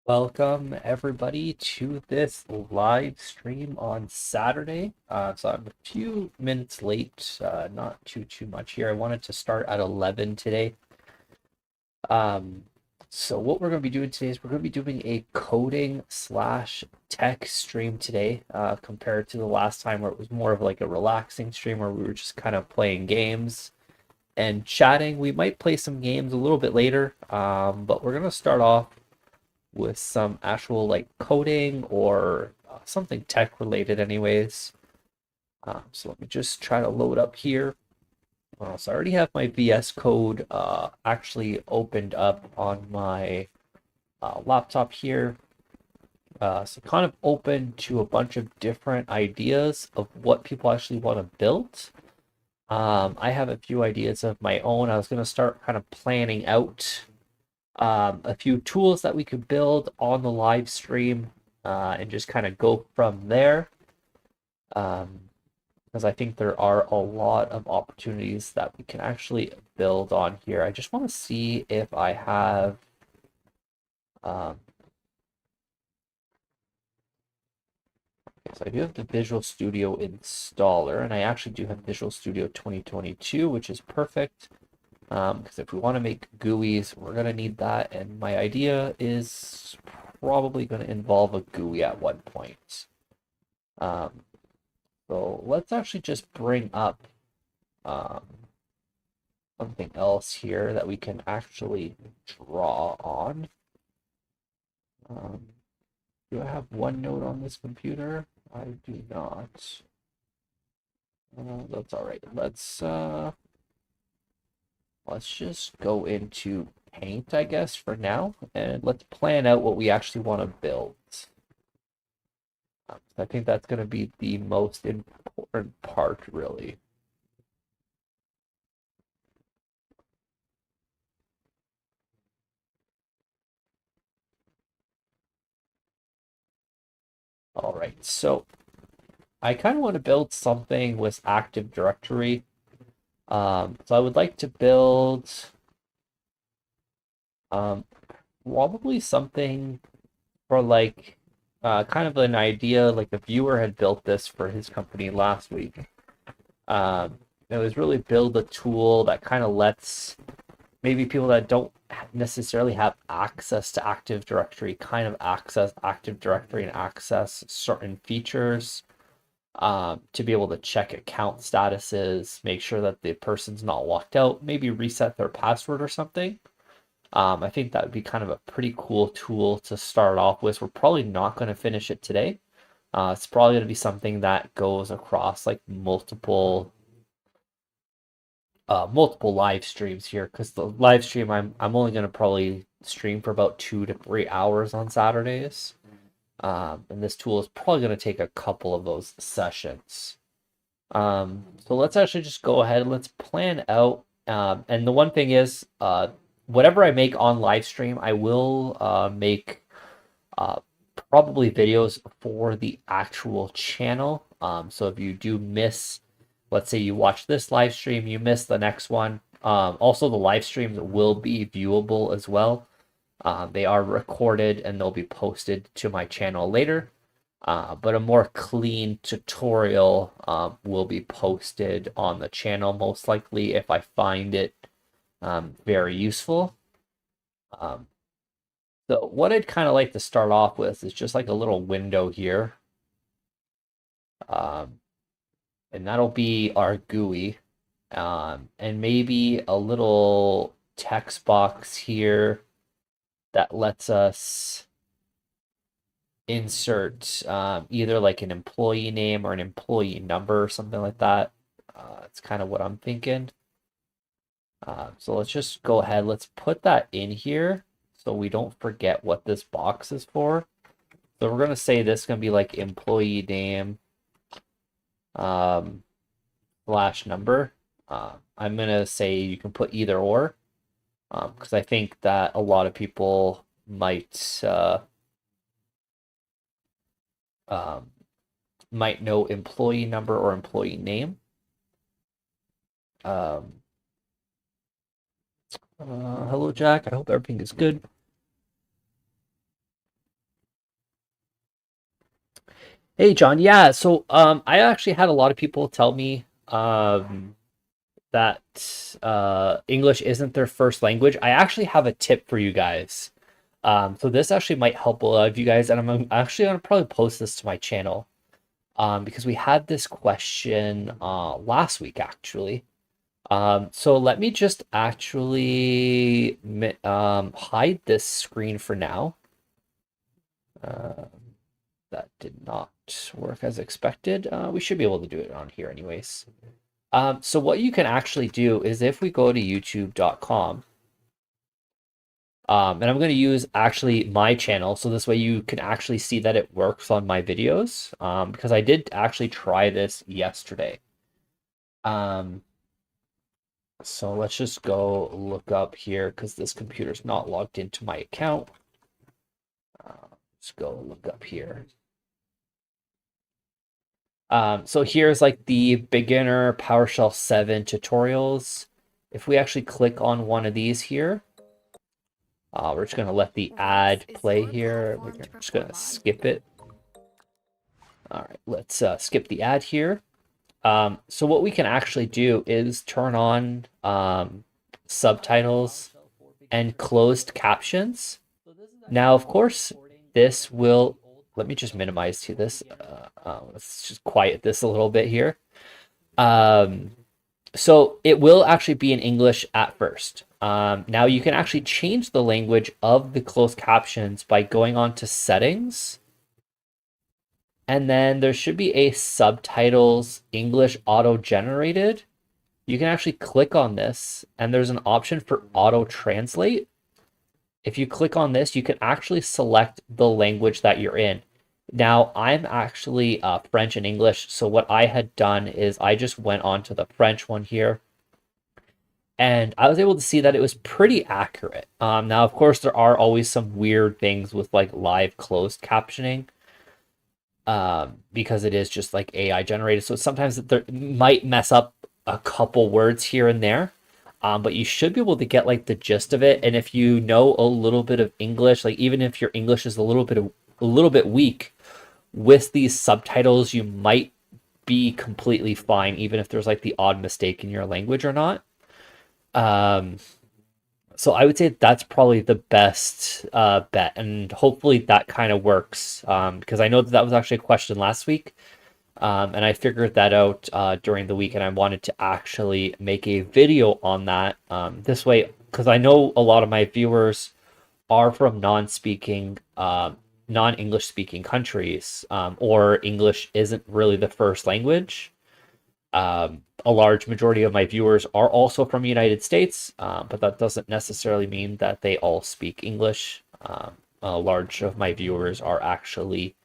Welcome everybody to this live stream on Saturday. So I'm a few minutes late, not too much here. I wanted to start at 11 today. Um, so what we're going to be doing today is we're going to be doing a coding slash tech stream today, compared to the last time where it was more of like a relaxing stream where we were just kind of playing games and chatting. We might play some games a little bit later, but we're going to start off with some actual like coding or something tech related anyways. So let me just try to load up here. So I already have my VS Code actually opened up on my laptop here. So kind of open to a bunch of different ideas of what people actually want to build. I have a few ideas of my own. I was going to start kind of planning out a few tools that we could build on the live stream, and just kind of go from there. Because I think there are a lot of opportunities that we can actually build on here. I just want to see if I have. Um, so I do have the Visual Studio installer, and I actually do have Visual Studio 2022, which is perfect. Because if we want to make GUIs, we're going to need that. And my idea is probably going to involve a GUI at one point. Um, so let's actually just bring up um, something else here that we can actually draw on. Um, do I have OneNote on this computer? I do not. That's all right. Let's just go into Paint, I guess, for now, and let's plan out what we actually want to build. I think that's going to be the most important part, really. All right, so I kind of want to build something with Active Directory. So I would like to build um, probably something for like kind of an idea like the viewer had built this for his company last week. It was really build a tool that kind of lets maybe people that don't necessarily have access to Active Directory kind of access Active Directory and access certain features, to be able to check account statuses, make sure that the person's not locked out, maybe reset their password or something. I think that would be kind of a pretty cool tool to start off with. We're probably not going to finish it today. It's probably going to be something that goes across like multiple live streams here, because the live stream I'm only going to probably stream for about 2 to 3 hours on Saturdays. And this tool is probably going to take a couple of those sessions. So let's actually just go ahead and let's plan out. And the one thing is, whatever I make on live stream, I will make uh, probably videos for the actual channel. So if you do miss, let's say you watch this live stream, you miss the next one. Also, the live streams will be viewable as well. They are recorded and they'll be posted to my channel later. But a more clean tutorial will be posted on the channel, most likely, if I find it very useful. Um, so what I'd kind of like to start off with is just like a little window here. Um, and that'll be our GUI. And maybe a little text box here that lets us insert either like an employee name or an employee number or something like that. It's kind of what I'm thinking. So let's just go ahead. Let's put that in here so we don't forget what this box is for. So we're going to say this is going to be like employee name um, slash number. I'm going to say you can put either or, because I think that a lot of people um, might know employee number or employee name. Um, Hello, Jack. I hope everything is good. Hey John, yeah, so I actually had a lot of people tell me that English isn't their first language. I actually have a tip for you guys. So this actually might help a lot of you guys, and I'm actually gonna probably post this to my channel because we had this question last week actually. So let me just actually hide this screen for now. Uh, that did not work as expected. We should be able to do it on here anyways. So what you can actually do is if we go to youtube.com, and I'm going to use actually my channel, so this way you can actually see that it works on my videos, because I did actually try this yesterday. Um, so let's just go look up here because this computer's not logged into my account. Let's go look up here. So here's like the beginner PowerShell 7 tutorials. If we actually click on one of these here, we're just going to let the ad play here. We're just going to skip it. All right, let's skip the ad here. So what we can actually do is turn on subtitles and closed captions. Now, of course, this will, let me just minimize to this. Let's just quiet this a little bit here. Um, so it will actually be in English at first. Now you can actually change the language of the closed captions by going on to settings. And then there should be a subtitles English auto generated. You can actually click on this and there's an option for auto translate. If you click on this, you can actually select the language that you're in. Now, I'm actually French and English. So what I had done is I just went on to the French one here and I was able to see that it was pretty accurate. Now, of course, there are always some weird things with like live closed captioning, because it is just like AI generated. So sometimes there might mess up a couple words here and there, but you should be able to get like the gist of it. And if you know a little bit of English, like even if your English is a little bit weak, with these subtitles, you might be completely fine, even if there's like the odd mistake in your language or not. Um, so I would say that's probably the best bet, and hopefully that kind of works. Because I know that that was actually a question last week, and I figured that out during the week, and I wanted to actually make a video on that. This way, because I know a lot of my viewers are from non-English speaking countries, or English isn't really the first language. A large majority of my viewers are also from the United States, but that doesn't necessarily mean that they all speak English. A large of my viewers are actually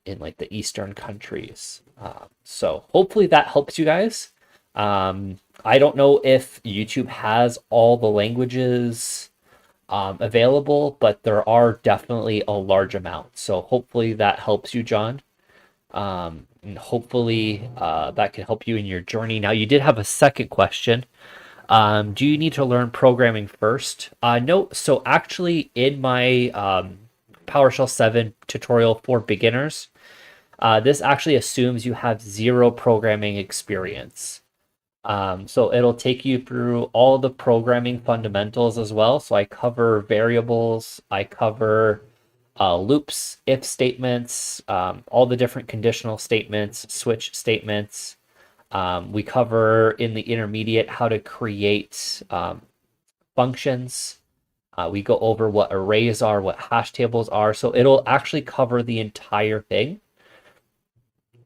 in like the Eastern countries. So hopefully that helps you guys. I don't know if YouTube has all the languages available, but there are definitely a large amount. So hopefully that helps you, John. And hopefully that can help you in your journey. Now, you did have a second question. Do you need to learn programming first? No. So actually, in my PowerShell 7 tutorial for beginners, this actually assumes you have zero programming experience. So it'll take you through all the programming fundamentals as well. So I cover variables, I cover loops, if statements, all the different conditional statements, switch statements. We cover in the intermediate how to create functions. We go over what arrays are, what hash tables are. So it'll actually cover the entire thing.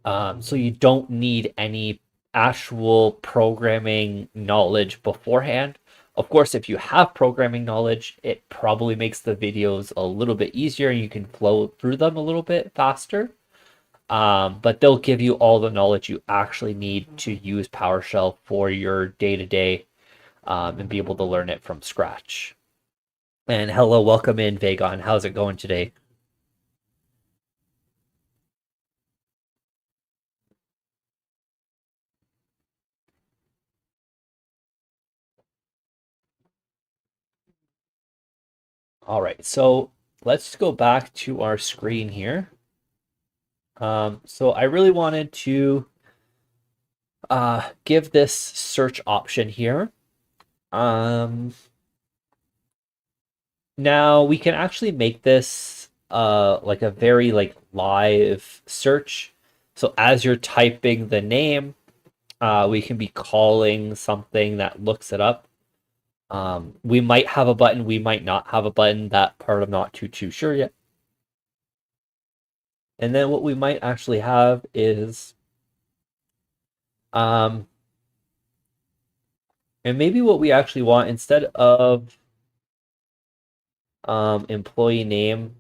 So you don't need any actual programming knowledge beforehand. Of course, if you have programming knowledge, it probably makes the videos a little bit easier and you can flow through them a little bit faster. But they'll give you all the knowledge you actually need to use PowerShell for your day to day, and be able to learn it from scratch. And hello, welcome in, Vagon. How's it going today? All right, so let's go back to our screen here. So I really wanted to give this search option here. Now we can actually make this like a very like live search. So as you're typing the name, we can be calling something that looks it up. We might have a button, we might not have a button. That part I'm not too sure yet. And then what we might actually have is and maybe what we actually want instead of employee name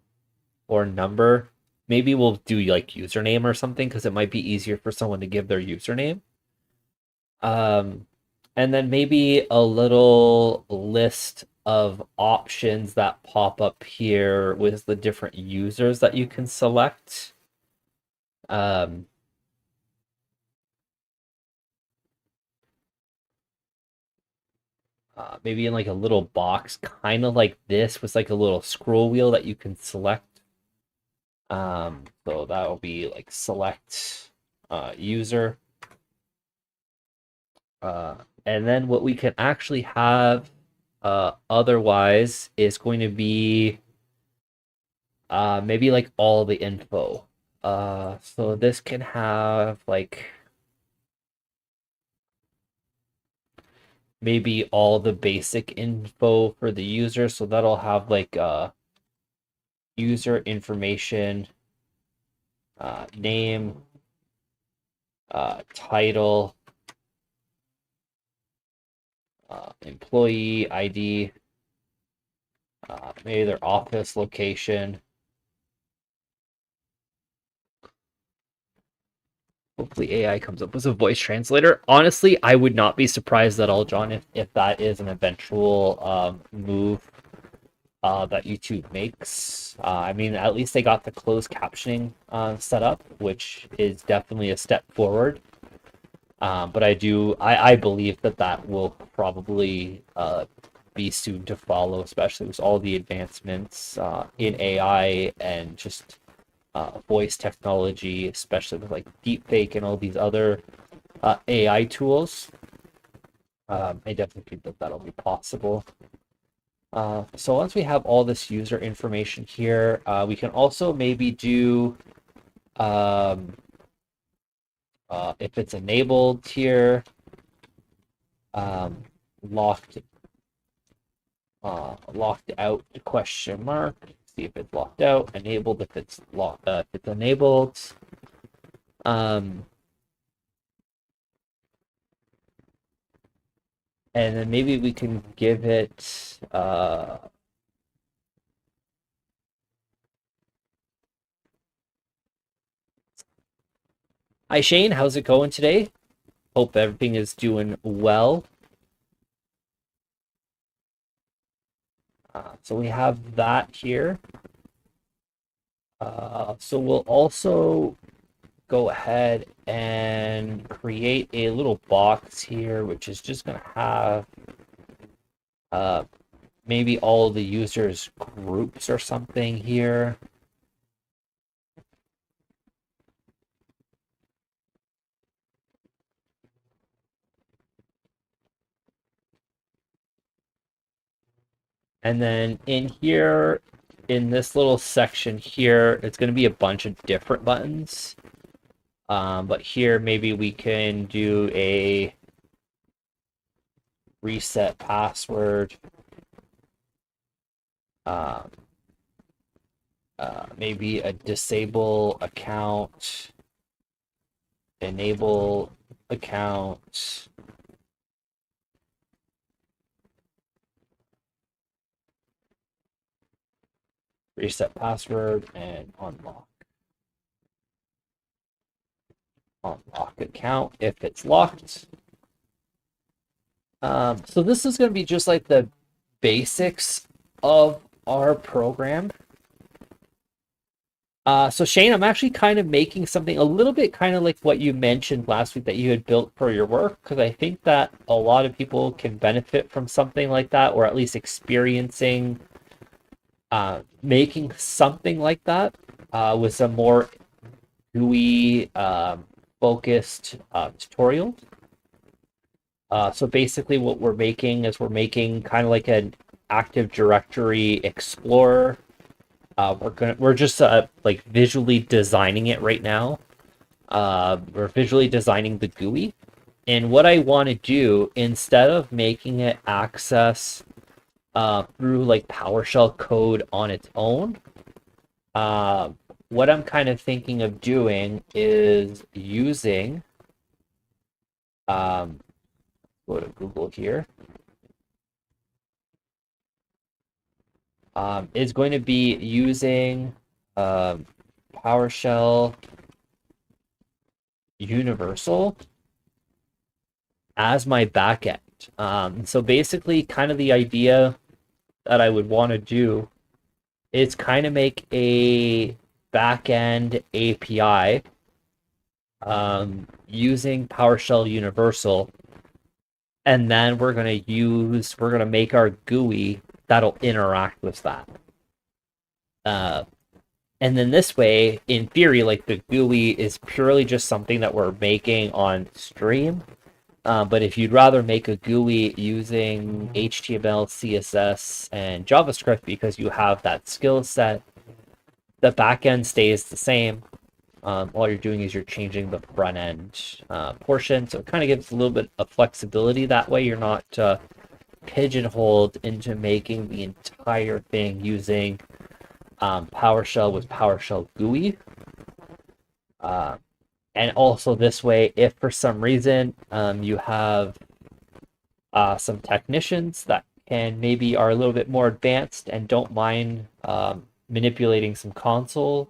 or number, maybe we'll do like username or something because it might be easier for someone to give their username. Um, and then maybe a little list of options that pop up here with the different users that you can select. Maybe in like a little box, kind of like this, with like a little scroll wheel that you can select. So that will be like select user. And then what we can actually have otherwise is going to be maybe like all the info. So this can have like maybe all the basic info for the user. So that'll have like user information, name, title, employee ID, maybe their office location. Hopefully AI comes up with a voice translator. Honestly, I would not be surprised at all, John, if that is an eventual move that YouTube makes. I mean, at least they got the closed captioning set up, which is definitely a step forward. But I believe that will probably be soon to follow, especially with all the advancements in AI and just voice technology, especially with like deepfake and all these other AI tools. I definitely think that that'll be possible. So once we have all this user information here, we can also maybe do um, if it's enabled here, locked locked out question mark. See if it's locked out. Enabled if it's locked. If it's enabled. And then maybe we can give it Hi Shane, how's it going today? Hope everything is doing well. So we have that here. So we'll also go ahead and create a little box here, which is just going to have maybe all the users groups or something here. And then in here, in this little section here, it's going to be a bunch of different buttons. But here, maybe we can do a reset password. Maybe a disable account, enable account. Reset password and unlock. Unlock account if it's locked. So this is going to be just like the basics of our program. So Shane, I'm actually kind of making something a little bit kind of like what you mentioned last week that you had built for your work, because I think that a lot of people can benefit from something like that, or at least experiencing making something like that with some more GUI focused tutorial. So basically what we're making is we're making kind of like an Active Directory Explorer. We're just like visually designing it right now. We're visually designing the GUI. And what I want to do, instead of making it access through like PowerShell code on its own, uh, what I'm kind of thinking of doing is using, go to Google here, is going to be using um, PowerShell Universal as my backend. So basically, kind of the idea that I would want to do is kind of make a backend API using PowerShell Universal, and then we're gonna make our GUI that'll interact with that. And then this way, in theory, like the GUI is purely just something that we're making on stream. But if you'd rather make a GUI using HTML, CSS, and JavaScript because you have that skill set, the backend stays the same. All you're doing is you're changing the front end portion. So it kind of gives a little bit of flexibility. That way you're not pigeonholed into making the entire thing using PowerShell with PowerShell GUI. And also this way, if for some reason you have some technicians that can maybe are a little bit more advanced and don't mind manipulating some console,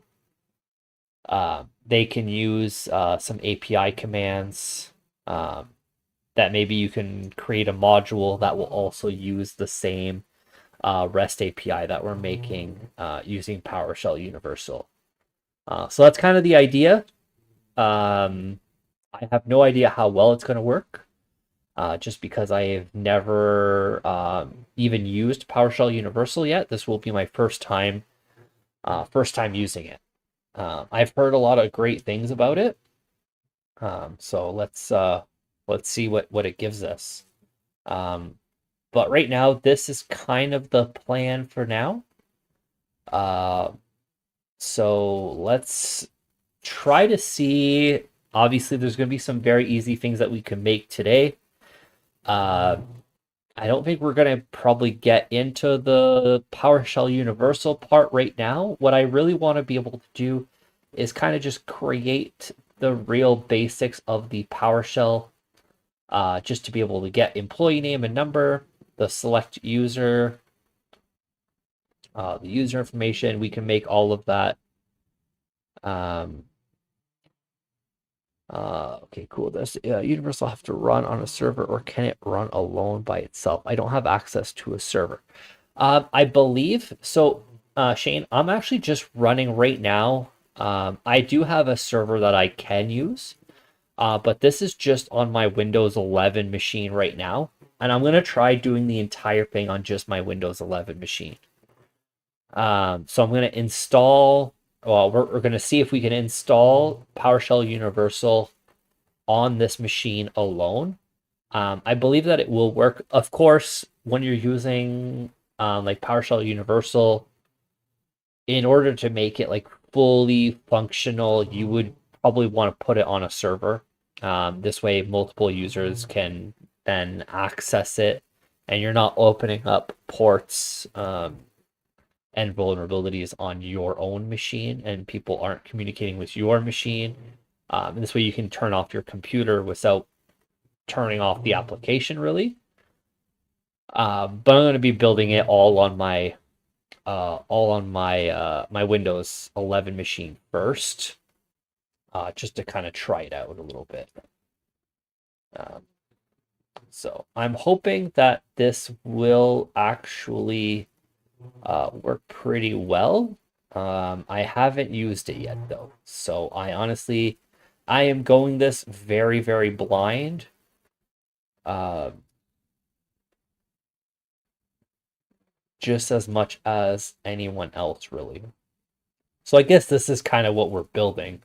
they can use some API commands that maybe you can create a module that will also use the same REST API that we're making using PowerShell Universal. So that's kind of the idea. I have no idea how well it's going to work, just because I have never even used PowerShell Universal yet. This will be my first time using it. I've heard a lot of great things about it. So let's see what it gives us. But right now, this is kind of the plan for now. So let's try to see. Obviously, there's going to be some very easy things that we can make today. I don't think we're going to probably get into the PowerShell Universal part right now. What I really want to be able to do is kind of just create the real basics of the PowerShell, just to be able to get employee name and number, the select user, the user information. We can make all of that. Okay, cool. Does Universal have to run on a server, or can it run alone by itself? I don't have access to a server. I believe so. Shane, I'm actually just running right now. I do have a server that I can use, but this is just on my Windows 11 machine right now, and I'm gonna try doing the entire thing on just my Windows 11 machine. So I'm gonna install. Well, we're gonna see if we can install PowerShell Universal on this machine alone. I believe that it will work. Of course, when you're using like PowerShell Universal, in order to make it like fully functional, you would probably want to put it on a server. This way, multiple users can then access it, and you're not opening up ports and vulnerabilities on your own machine, and people aren't communicating with your machine. And this way, you can turn off your computer without turning off the application, really. But I'm going to be building it all on my my Windows 11 machine first, just to kind of try it out a little bit. So I'm hoping that this will actually work pretty well. I haven't used it yet though, so I am going this very, very blind. Just as much as anyone else, really. So I guess this is kind of what we're building.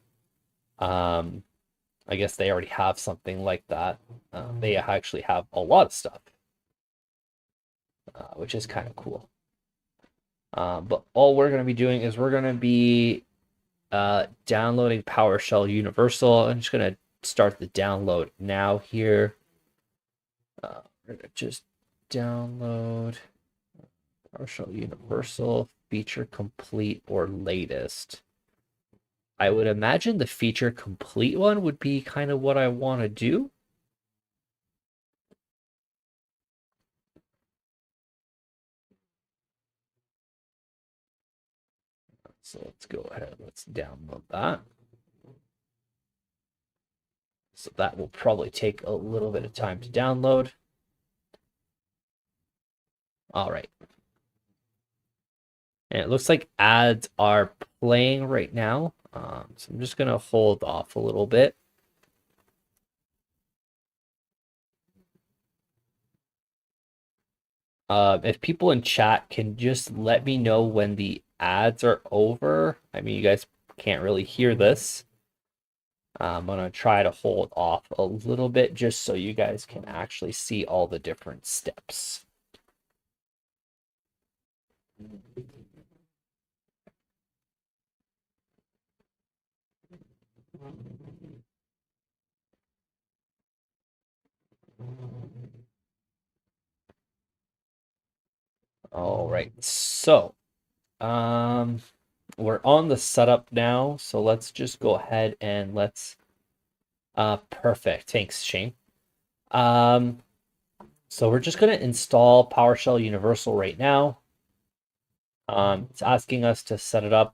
I guess they already have something like that. They actually have a lot of stuff, which is kind of cool. But all we're going to be doing is we're going to be downloading PowerShell Universal. I'm just going to start the download now here. We're going to just download PowerShell Universal feature complete or latest. I would imagine the feature complete one would be kind of what I want to do. So let's go ahead. Let's download that. So that will probably take a little bit of time to download. All right. And it looks like ads are playing right now. So I'm just going to hold off a little bit. If people in chat can just let me know when the ads are over. I mean, you guys can't really hear this. I'm going to try to hold off a little bit just so you guys can actually see all the different steps. All right, so we're on the setup now, so let's just go ahead and let's perfect. Thanks, Shane. So we're just going to install PowerShell Universal right now. It's asking us to set it up.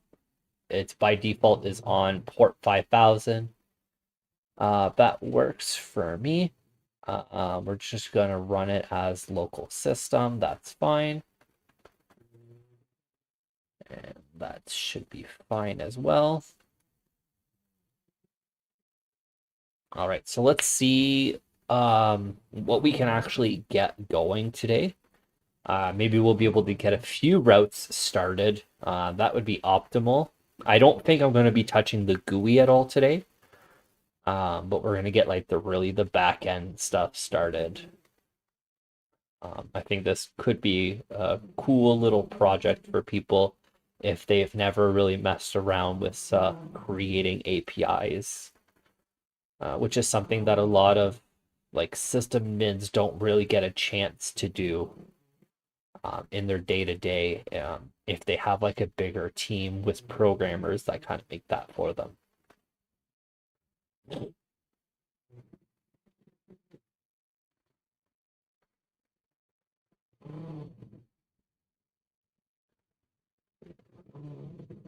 It's by default is on port 5000. That works for me. We're just going to run it as local system. That's fine. And that should be fine as well. All right, so let's see what we can actually get going today. Maybe we'll be able to get a few routes started. That would be optimal. I don't think I'm going to be touching the GUI at all today, but we're going to get like the back end stuff started. I think this could be a cool little project for people if they've never really messed around with creating APIs, which is something that a lot of like system mids don't really get a chance to do in their day to day if they have like a bigger team with programmers that kind of make that for them.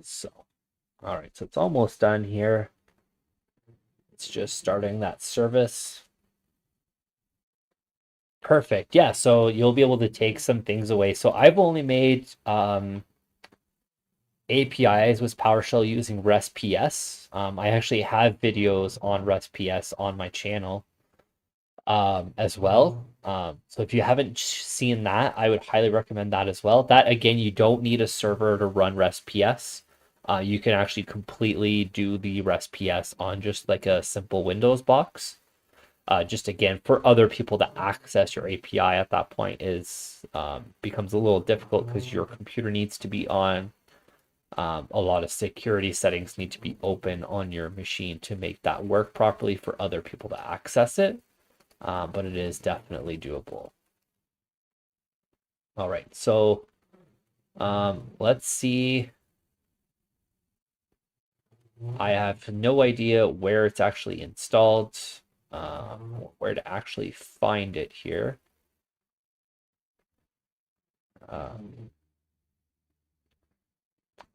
So, all right, so it's almost done here. It's just starting that service. Perfect. Yeah, so you'll be able to take some things away. So I've only made APIs with PowerShell using REST-PS. I actually have videos on REST-PS on my channel as well. So if you haven't seen that, I would highly recommend that as well. That again, you don't need a server to run REST-PS. You can actually completely do the REST-PS on just like a simple Windows box. Just again, for other people to access your API at that point is becomes a little difficult because your computer needs to be on. A lot of security settings need to be open on your machine to make that work properly for other people to access it. But it is definitely doable. All right, so let's see. I have no idea where it's actually installed, where to actually find it here.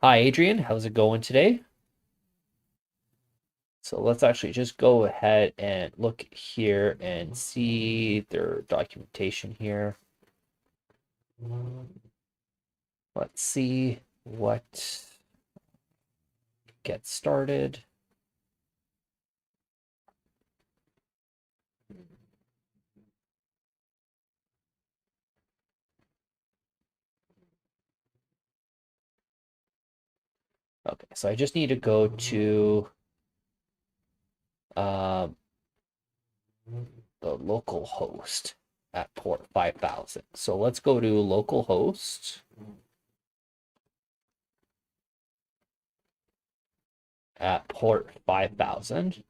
Hi, Adrian. How's it going today? So let's actually just go ahead and look here and see their documentation here. Let's see what gets started. Okay, so I just need to go to um, the local host at port 5000. So let's go to localhost at port 5000.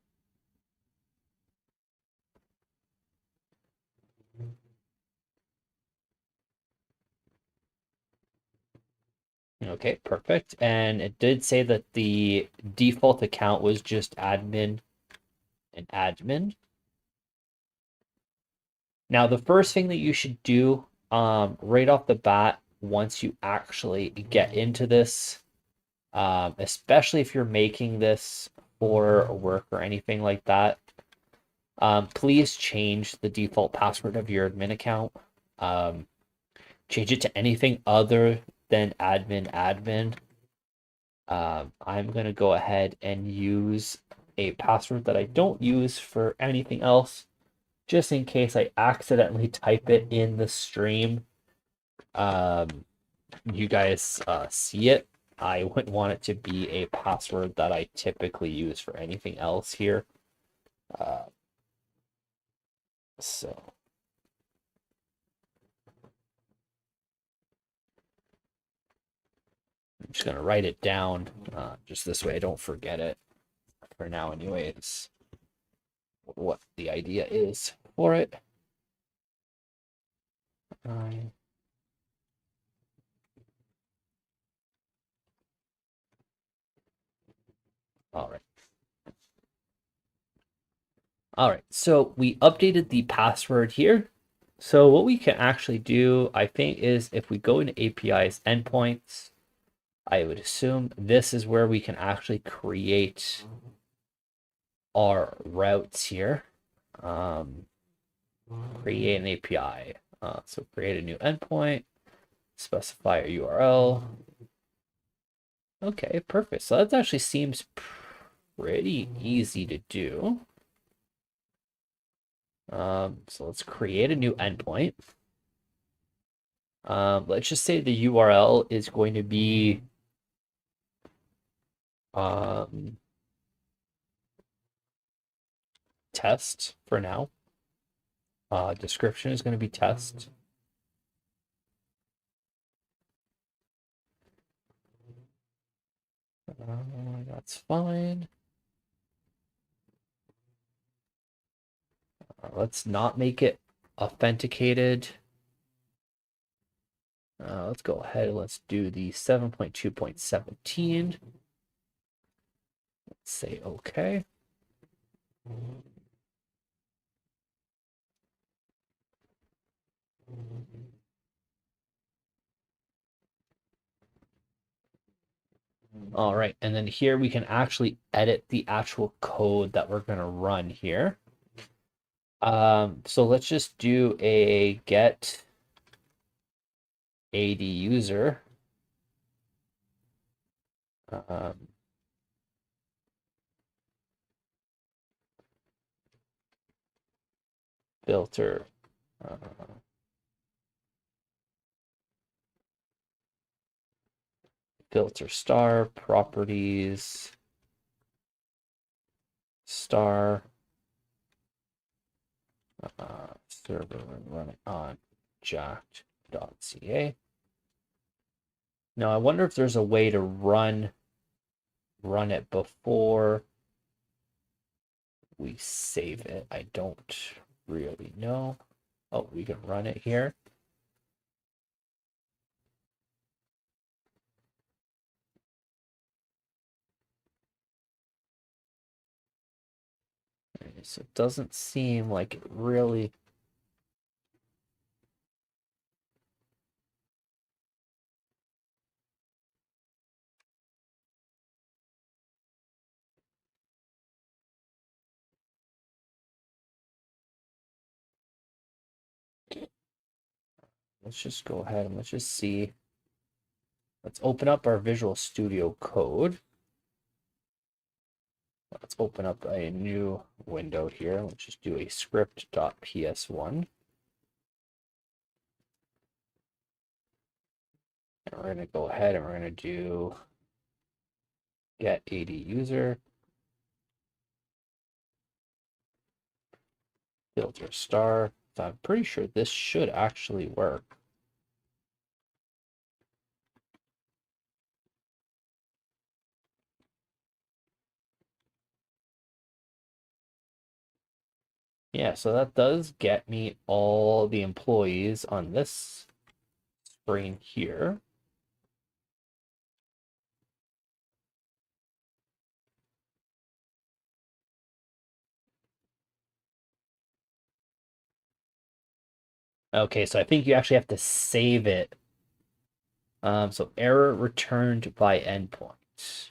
Okay, perfect. And it did say that the default account was just admin and admin. Now, the first thing that you should do right off the bat, once you actually get into this, especially if you're making this for work or anything like that, please change the default password of your admin account. Change it to anything other than admin. I'm going to go ahead and use a password that I don't use for anything else, just in case I accidentally type it in the stream. You guys see it. I wouldn't want it to be a password that I typically use for anything else here. So I'm just going to write it down just this way I don't forget it for now anyways, what the idea is for it. All right. All right, so we updated the password here. So what we can actually do, I think, is if we go into APIs endpoints, I would assume this is where we can actually create our routes here. Create an API. So create a new endpoint, specify a URL. Okay, perfect. So that actually seems pretty easy to do. So let's create a new endpoint. Let's just say the URL is going to be test for now. Description is going to be test. That's fine. Let's not make it authenticated. Let's go ahead and let's do the 7.2.17. Let's say okay. All right, and then here we can actually edit the actual code that we're going to run here. So let's just do a get AD user. Filter. Filter star properties star server running on jacked.ca. Now I wonder if there's a way to run it before we save it. I don't really know. Oh, we can run it here. So it doesn't seem like it really. Let's just go ahead and let's just see. Let's open up our Visual Studio Code. Let's open up a new window here. Let's just do a script.ps1. And we're going to go ahead and we're going to do get AD user. filter star. So I'm pretty sure this should actually work. Yeah, so that does get me all the employees on this screen here. Okay, so I think you actually have to save it. So error returned by endpoint.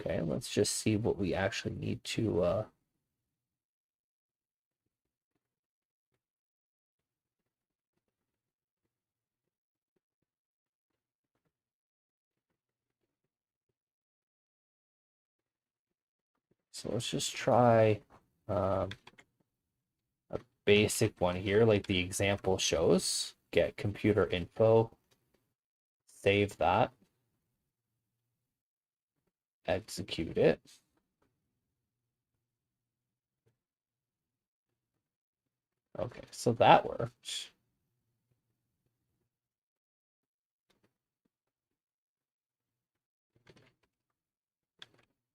Okay, let's just see what we actually need to so let's just try a basic one here, like the example shows. Get computer info, save that, execute it. Okay, so that worked.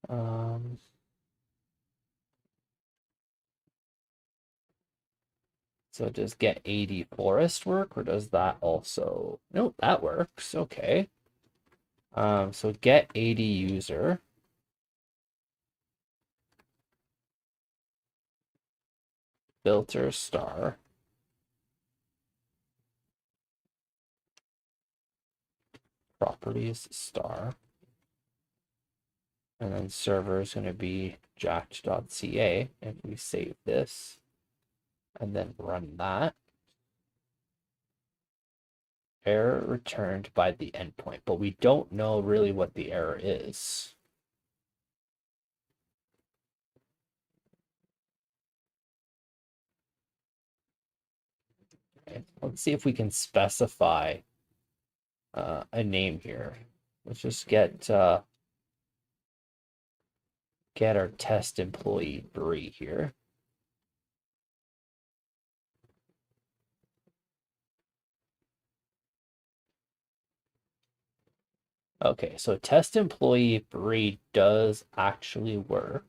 Um, so does get 80 forest work, or does that also? Nope, that works. Okay. So get 80 user, filter star, properties star, and then server is going to be jacked.ca. If we save this and then run that, error returned by the endpoint, but we don't know really what the error is. Okay, let's see if we can specify a name here. Let's just get our test employee Bree here. Okay, so test employee Bree does actually work.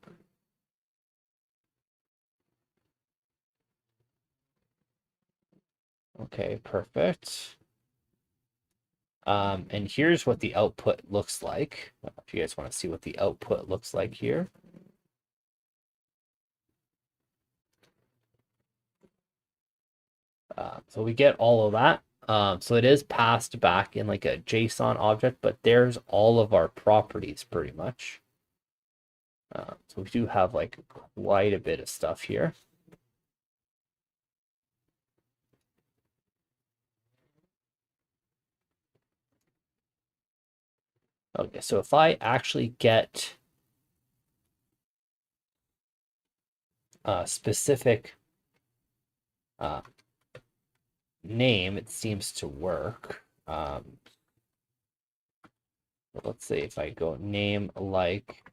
Okay, perfect. And here's what the output looks like. If you guys want to see what the output looks like here. So we get all of that. So it is passed back in like a JSON object, but there's all of our properties pretty much. So we do have like quite a bit of stuff here. Okay, so if I actually get a specific name, it seems to work. Let's say if I go name like,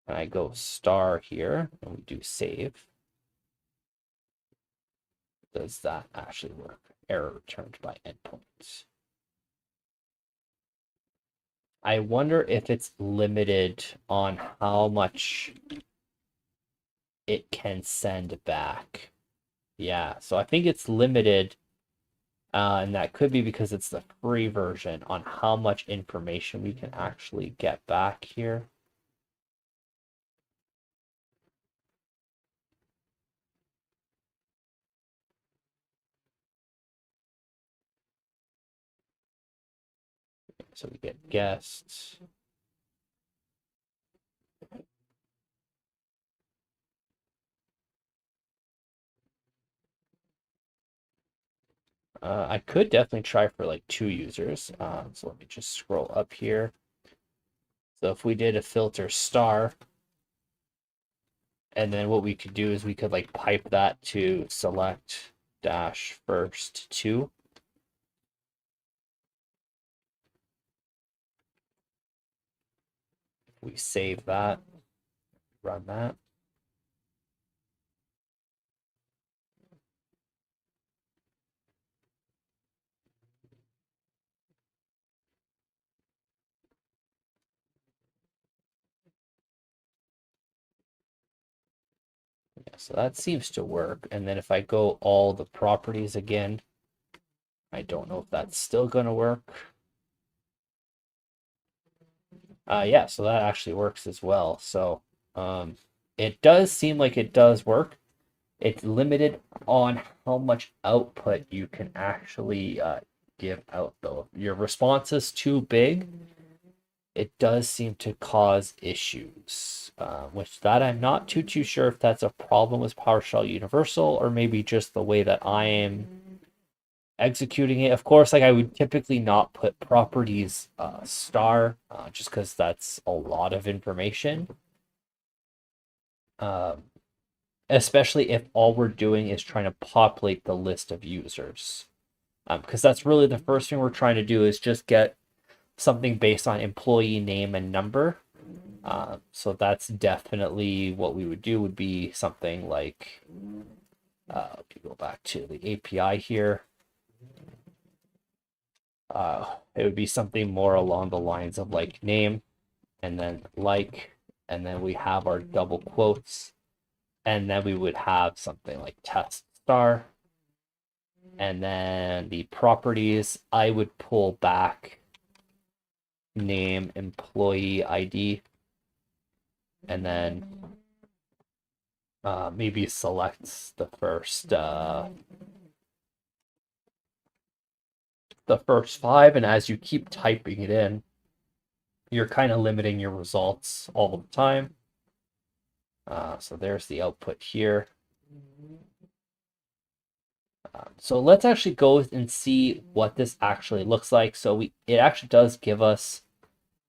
and I go star here, and we do save. Does that actually work? Error returned by endpoints. I wonder if it's limited on how much it can send back. Yeah, so I think it's limited, and that could be because it's the free version on how much information we can actually get back here. So we get guests. I could definitely try for like 2 users. So let me just scroll up here. So if we did a filter star, and then what we could do is we could like pipe that to select dash first 2. We save that, run that. Yeah, so that seems to work. And then if I go all the properties again, I don't know if that's still going to work. Yeah, so that actually works as well. So it does seem like it does work. It's limited on how much output you can actually give out, though. If your response is too big, it does seem to cause issues. Which that I'm not too sure if that's a problem with PowerShell Universal or maybe just the way that I am executing it. Of course, like I would typically not put properties star just because that's a lot of information. Um, Especially if all we're doing is trying to populate the list of users. Because that's really the first thing we're trying to do is just get something based on employee name and number. So that's definitely what we would do would be something like, if you go back to the API here, it would be something more along the lines of like name and then like, and then we have our double quotes, and then we would have something like test star. And then the properties, I would pull back name, employee ID, and then maybe select the first five, and as you keep typing it in, you're kind of limiting your results all the time. So there's the output here. So let's actually go and see what this actually looks like. So it actually does give us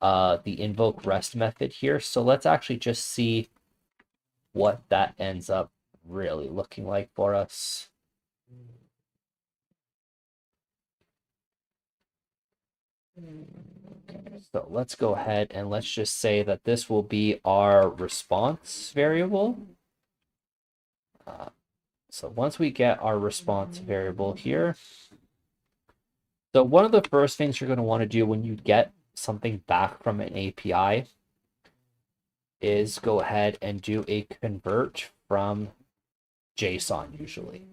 the invoke rest method here. So let's actually just see what that ends up really looking like for us. Okay, so let's go ahead and let's just say that this will be our response variable. So once we get our response variable here, so one of the first things you're going to want to do when you get something back from an API is go ahead and do a convert from JSON usually.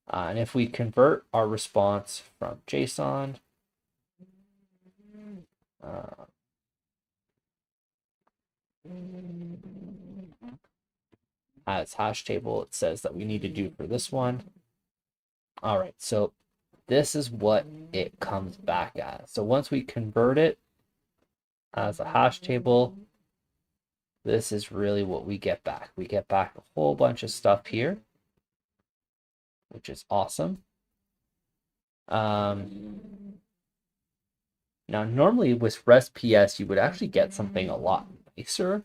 And if we convert our response from JSON, as hash table, it says that we need to do for this one. All right, so this is what it comes back as. So once we convert it as a hash table, this is really what we get back. We get back a whole bunch of stuff here, which is awesome. Now, normally with REST-PS, you would actually get something a lot nicer.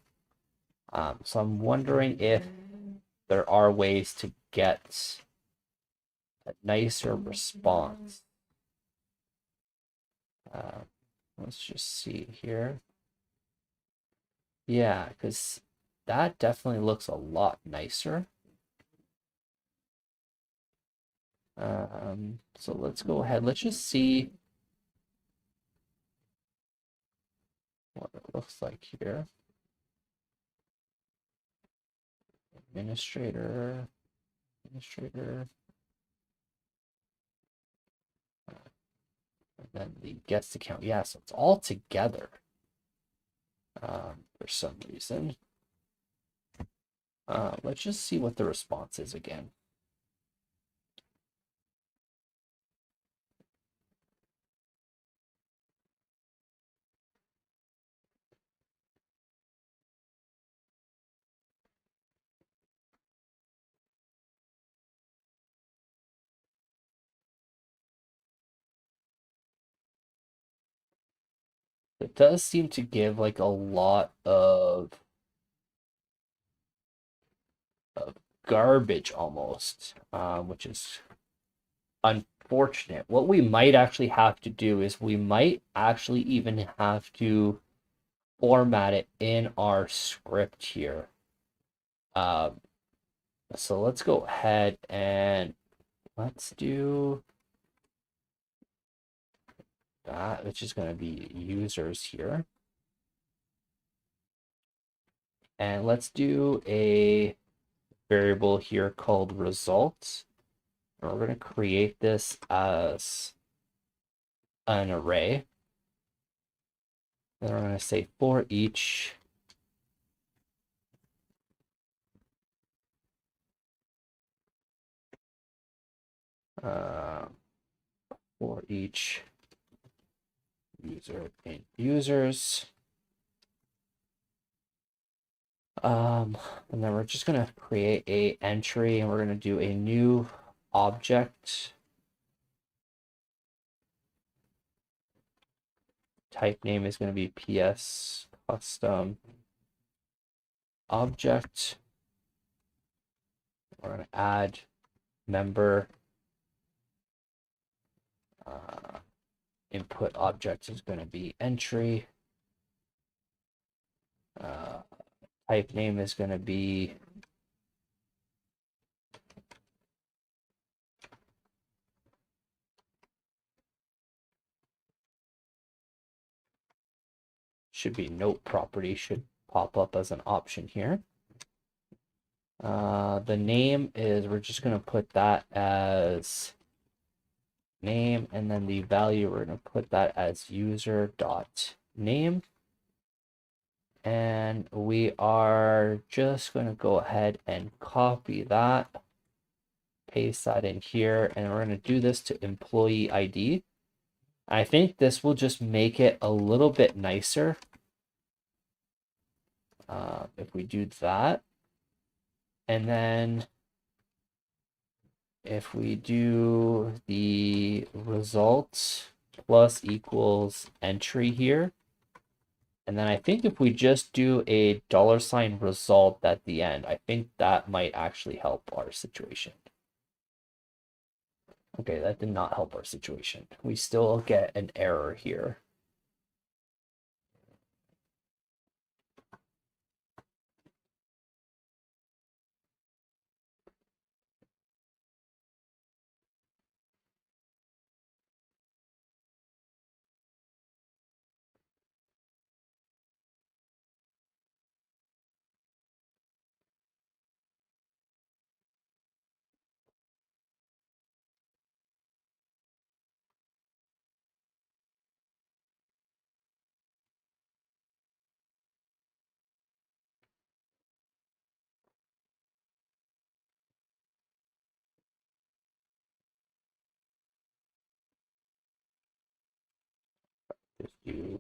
So I'm wondering if there are ways to get a nicer response. Let's just see here. Yeah, because that definitely looks a lot nicer. So let's go ahead. Let's just see what it looks like here. Administrator. And then the guest account. Yeah, so it's all together for some reason. Let's just see what the response is again. It does seem to give like a lot of garbage almost, which is unfortunate. What we might actually have to do is we might actually even have to format it in our script here. So let's go ahead and let's do that, which is going to be users here. And let's do a variable here called results. And we're going to create this as an array. Then we're going to say for each user in users. And then we're just going to create a entry, and we're going to do a new object. Type name is going to be PS custom object. We're going to add member. Input object is going to be entry. Type name is going to be should be note property, should pop up as an option here. The name is, we're just going to put that as name, and then the value, we're going to put that as user.name. And we are just going to go ahead and copy that, paste that in here, and we're going to do this to employee ID. I think this will just make it a little bit nicer. If we do that, and then if we do the results plus equals entry here, and then I think if we just do a $ result at the end, I think that might actually help our situation. Okay, that did not help our situation. We still get an error here. Just do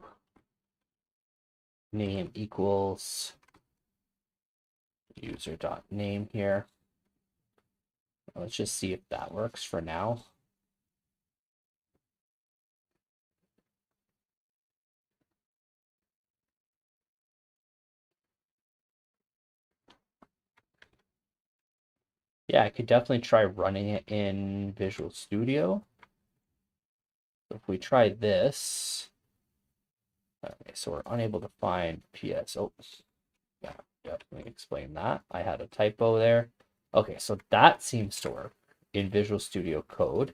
name equals user.name here. Let's just see if that works for now. Yeah, I could definitely try running it in Visual Studio. If we try this, okay, so we're unable to find PS. Oh, yeah, definitely explain that. I had a typo there. Okay, so that seems to work in Visual Studio Code.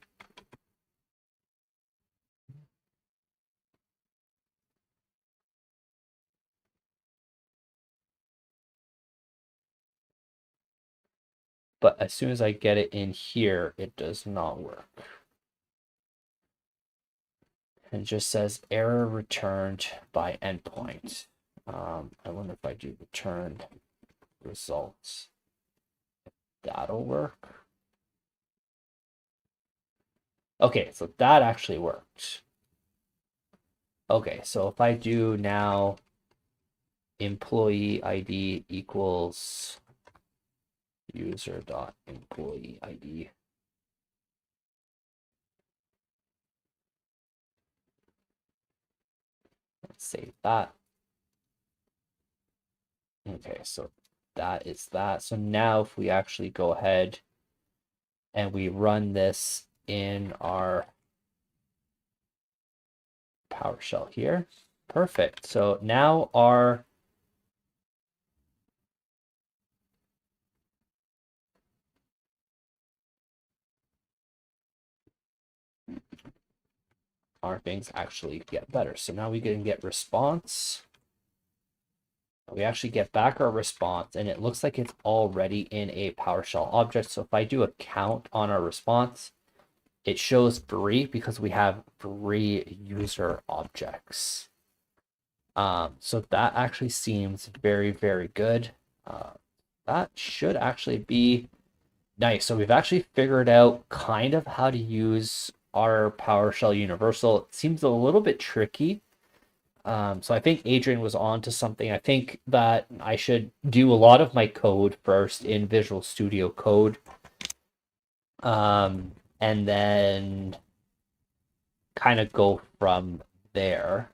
But as soon as I get it in here, it does not work. It just says error returned by endpoint. I wonder if I do return results. That'll work. Okay, so that actually worked. Okay, so if I do now employee ID equals user.employee ID. Let's save that. Okay, so that is that. So now if we actually go ahead and we run this in our PowerShell here, Perfect. So now our things actually get better. So now we can get response. We actually get back our response, and it looks like it's already in a PowerShell object. So if I do a count on our response, it shows 3 because we have 3 user objects. So that actually seems very, very good. That should actually be nice. So we've actually figured out kind of how to use our PowerShell Universal. It seems a little bit tricky. So I think Adrian was on to something. I think that I should do a lot of my code first in Visual Studio Code. And then kind of go from there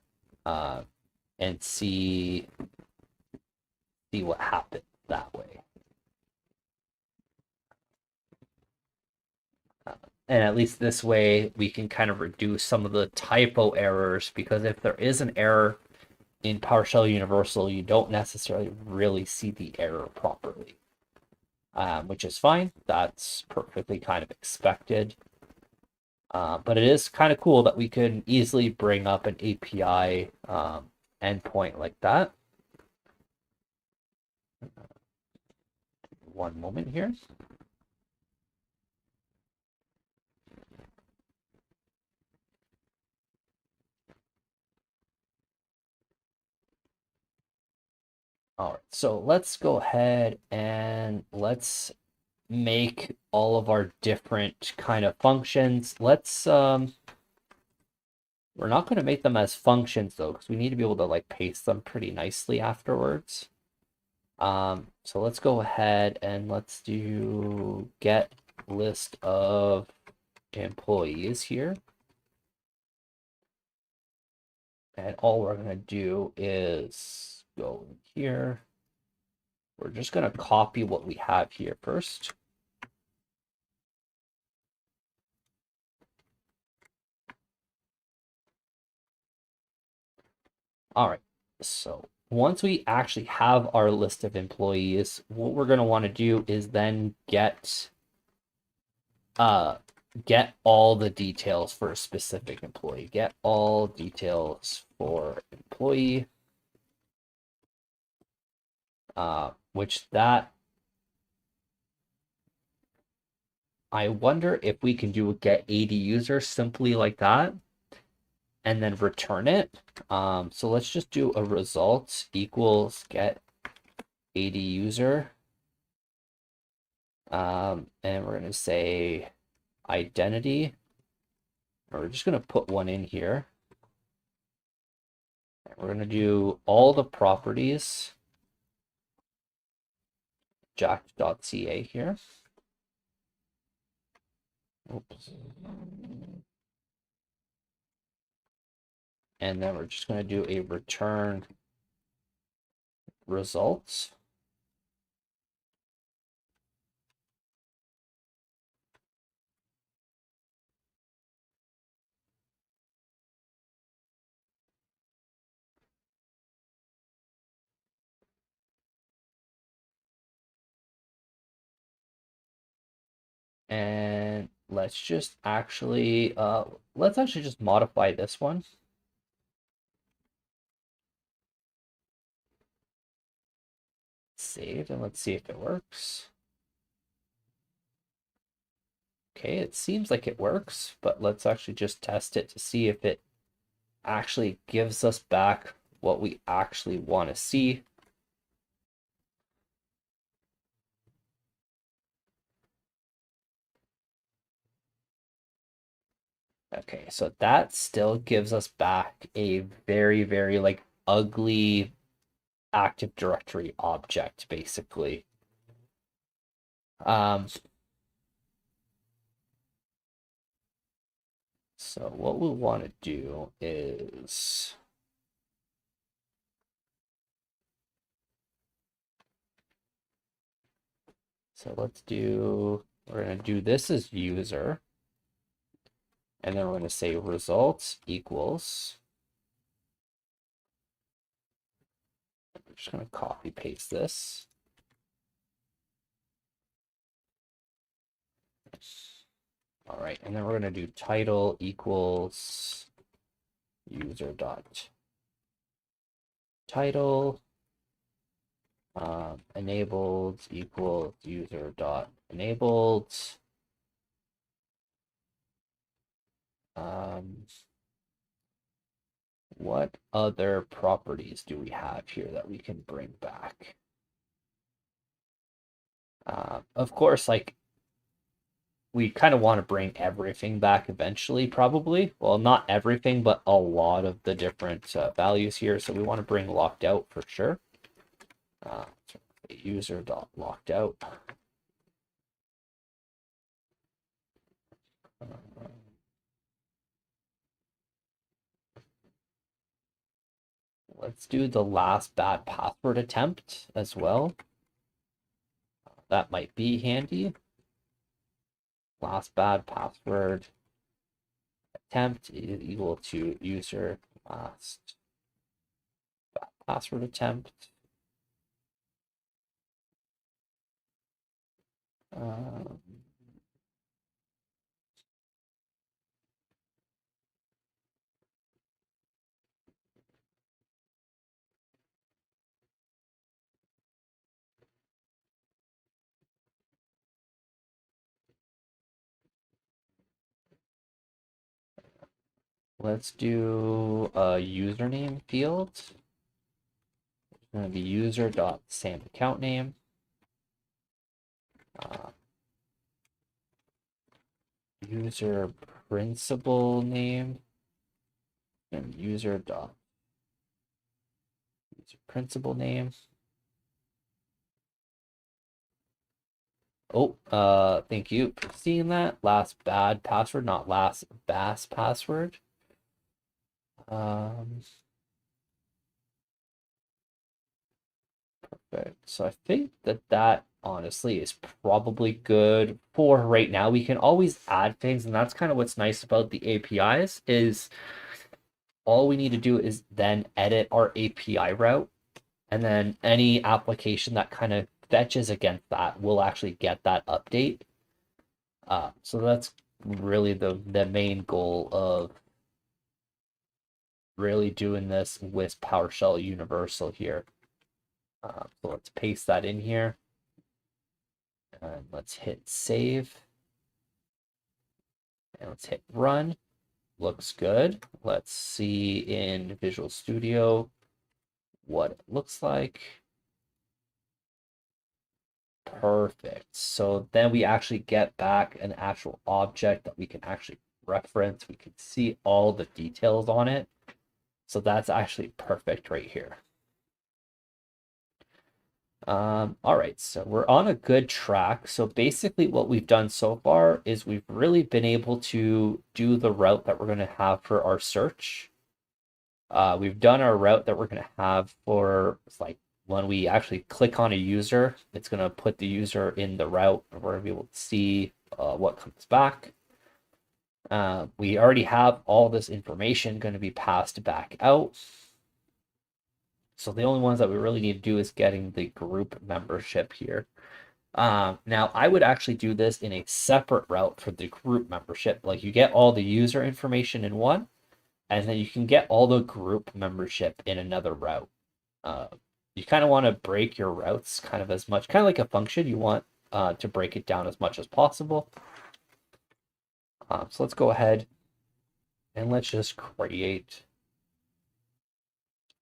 and see what happens that way. And at least this way we can kind of reduce some of the typo errors, because if there is an error in PowerShell Universal, you don't necessarily really see the error properly, which is fine. That's perfectly kind of expected. But it is kind of cool that we can easily bring up an API endpoint like that. One moment here. All right, so let's go ahead and let's make all of our different kind of functions. Let's we're not going to make them as functions though, because we need to be able to like paste them pretty nicely afterwards. So let's go ahead and let's do get list of employees here. And all we're going to do is go here. We're just going to copy what we have here first. All right, so once we actually have our list of employees, what we're going to want to do is then get all the details for a specific employee. Get all details for employee, which that I wonder if we can do a get 80 user simply like that and then return it. So let's just do a result equals get 80 user. And we're going to say identity. We're just going to put one in here. We're going to do all the properties, jacked.ca here. Oops. And then we're just going to do a return results. And let's just actually just modify this one. Save, and let's see if it works. Okay, it seems like it works, but let's actually just test it to see if it actually gives us back what we actually want to see. Okay, so that still gives us back a very, very like ugly Active Directory object, basically. So what we'll want to do is we're going to do this as user, and then we're going to say results equals just going to copy paste this. All right, and then we're going to do title equals user dot title, enabled equals user dot enabled. What other properties do we have here that we can bring back? Of course, like we kind of want to bring everything back eventually, probably. Well, not everything, but a lot of the different values here. So we want to bring locked out for sure. So user dot locked out. Let's do the last bad password attempt as well. That might be handy. Last bad password attempt is equal to user last bad password attempt. Let's do a username field. It's going to be user dot same account name. User principal name and user dot user principal name. Oh, thank you for seeing that. Last bad password, not last bass password. Perfect. So I think that honestly is probably good for right now. We can always add things, and that's kind of what's nice about the APIs is all we need to do is then edit our API route, and then any application that kind of fetches against that will actually get that update. So that's really the main goal of really doing this with PowerShell Universal here. So let's paste that in here. And let's hit save. And let's hit run. Looks good. Let's see in Visual Studio what it looks like. Perfect. So then we actually get back an actual object that we can actually reference. We can see all the details on it. So that's actually perfect right here. All right, so we're on a good track. So basically what we've done so far is we've really been able to do the route that we're going to have for our search. We've done our route that we're going to have for like when we actually click on a user, it's going to put the user in the route and we're going to be able to see what comes back. We already have all this information going to be passed back out. So the only ones that we really need to do is getting the group membership here. Now, I would actually do this in a separate route for the group membership. Like you get all the user information in one, and then you can get all the group membership in another route. You kind of want to break your routes kind of as much, kind of like a function. You want to break it down as much as possible. So let's go ahead and let's just create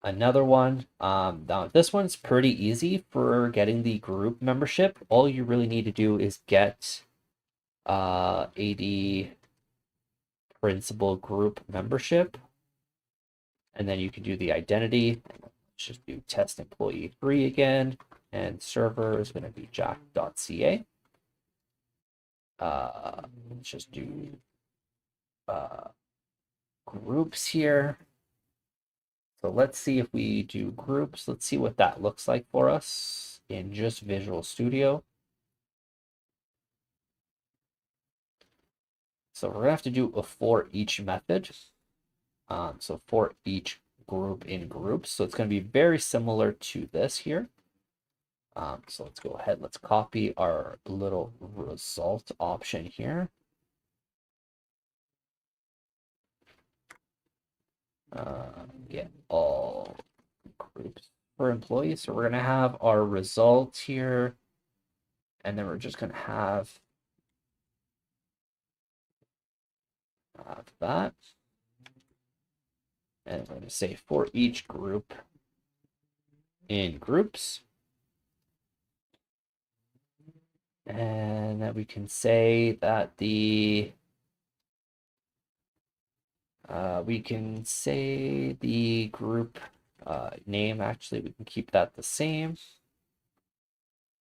another one. Now this one's pretty easy for getting the group membership. All you really need to do is get AD principal group membership, and then you can do the identity. Let's just do test employee 3 again, and server is going to be jack.ca. Let's just do groups here. So let's see if we do groups. Let's see what that looks like for us in just Visual Studio. So we're going to have to do a for each method. So for each group in groups. So it's going to be very similar to this here. So let's go ahead. Let's copy our little result option here. Get all groups for employees. So we're going to have our results here. And then we're just going to have that. And we're going to say for each group in groups. And then we can say that the group name, actually, we can keep that the same.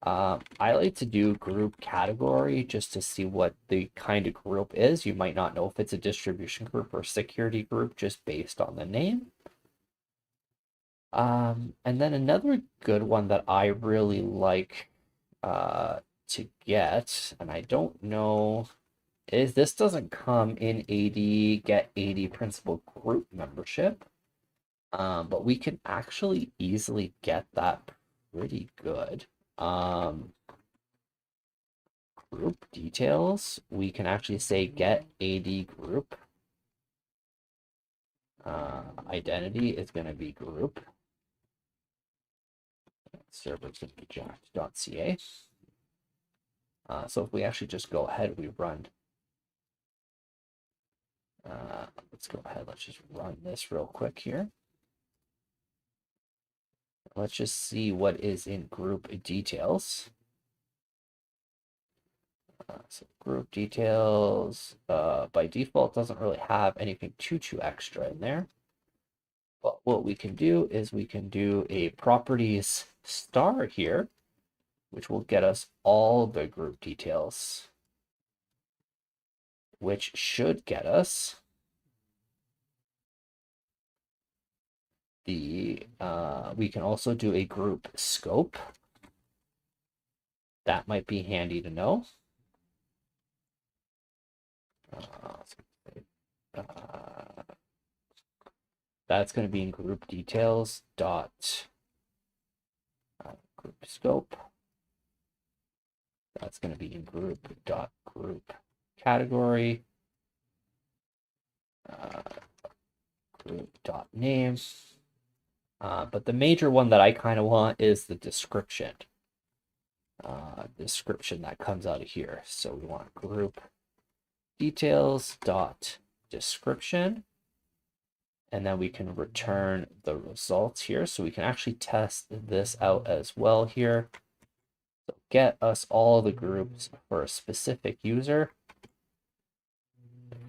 I like to do group category just to see what the kind of group is. You might not know if it's a distribution group or security group just based on the name. And then another good one that I really like to get, and I don't know, is this doesn't come in AD get AD principal group membership. But we can actually easily get that pretty good. Group details, we can actually say get AD group. Identity is going to be group. Server is going to be jacked.ca. So if we actually just go ahead, we run. Let's go ahead. Let's just run this real quick here. Let's just see what is in group details. So group details, by default, doesn't really have anything too extra in there. But what we can do is we can do a properties star here, which will get us all the group details, which should get us the, we can also do a group scope. That might be handy to know. That's going to be in group details dot group scope. That's going to be in group dot group category group dot name. But the major one that I kind of want is the description. Description that comes out of here. So we want group details dot description, and then we can return the results here. So we can actually test this out as well here. So get us all the groups for a specific user.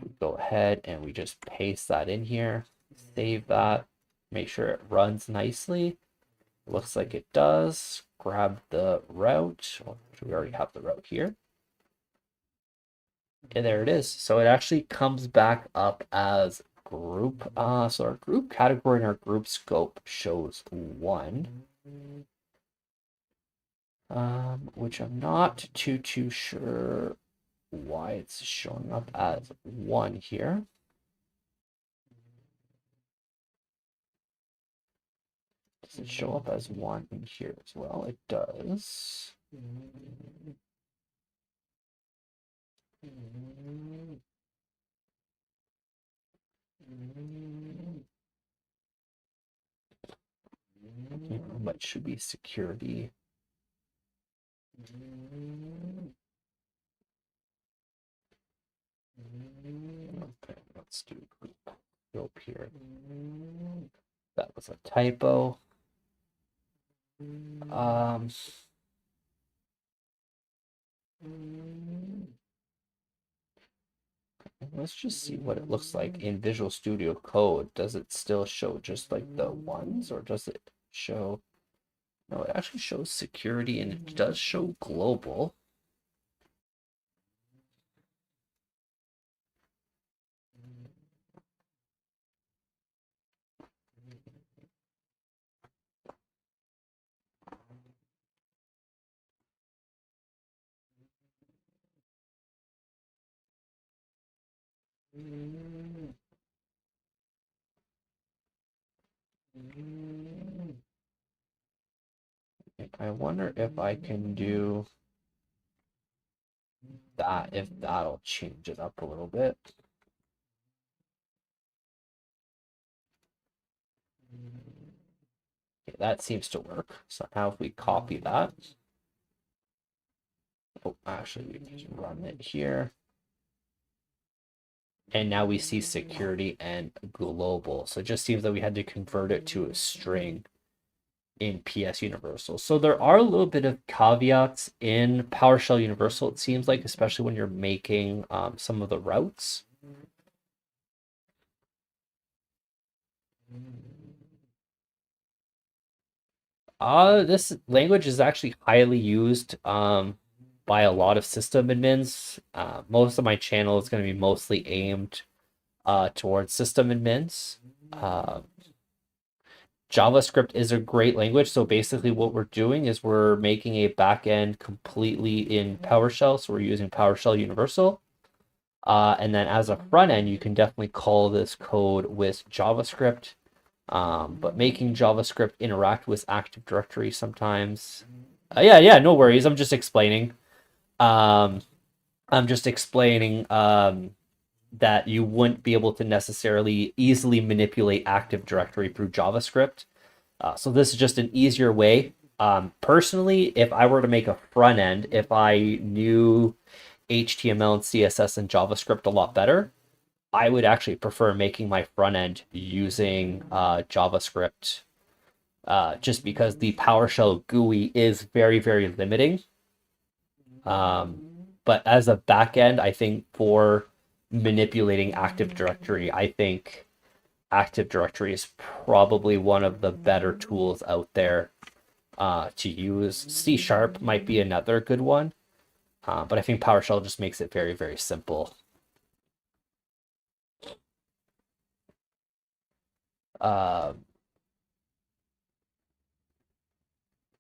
We go ahead and we just paste that in here, save that, make sure it runs nicely. Looks like it does. Grab the route. We already have the route here. And there it is. So it actually comes back up as group. So our group category and our group scope shows 1. Which I'm not too sure why it's showing up as 1 here. Does it show up as 1 in here as well? It does. But should be security. Okay, let's do group scope here. That was a typo. Let's just see what it looks like in Visual Studio Code. Does it still show just like the ones, or does it show? No, it actually shows security and it does show global. I wonder if I can do that, if that'll change it up a little bit. Okay, that seems to work. So now if we copy that, oh, actually we can just run it here. And now we see security and global. So it just seems that we had to convert it to a string in PS Universal. So there are a little bit of caveats in PowerShell Universal, it seems like, especially when you're making some of the routes. This language is actually highly used by a lot of system admins. Most of my channel is going to be mostly aimed towards system admins. JavaScript is a great language. So basically what we're doing is we're making a backend completely in PowerShell. So we're using PowerShell Universal. And then as a front end, you can definitely call this code with JavaScript. But making JavaScript interact with Active Directory sometimes. Yeah, no worries. I'm just explaining. Um, I'm just explaining that you wouldn't be able to necessarily easily manipulate Active Directory through JavaScript. So this is just an easier way. Personally, if I were to make a front end, if I knew HTML and CSS and JavaScript a lot better, I would actually prefer making my front end using JavaScript, just because the PowerShell GUI is very, very limiting. But as a backend, I think for manipulating Active Directory, I think Active Directory is probably one of the better tools out there to use. C# might be another good one, but I think PowerShell just makes it very, very simple.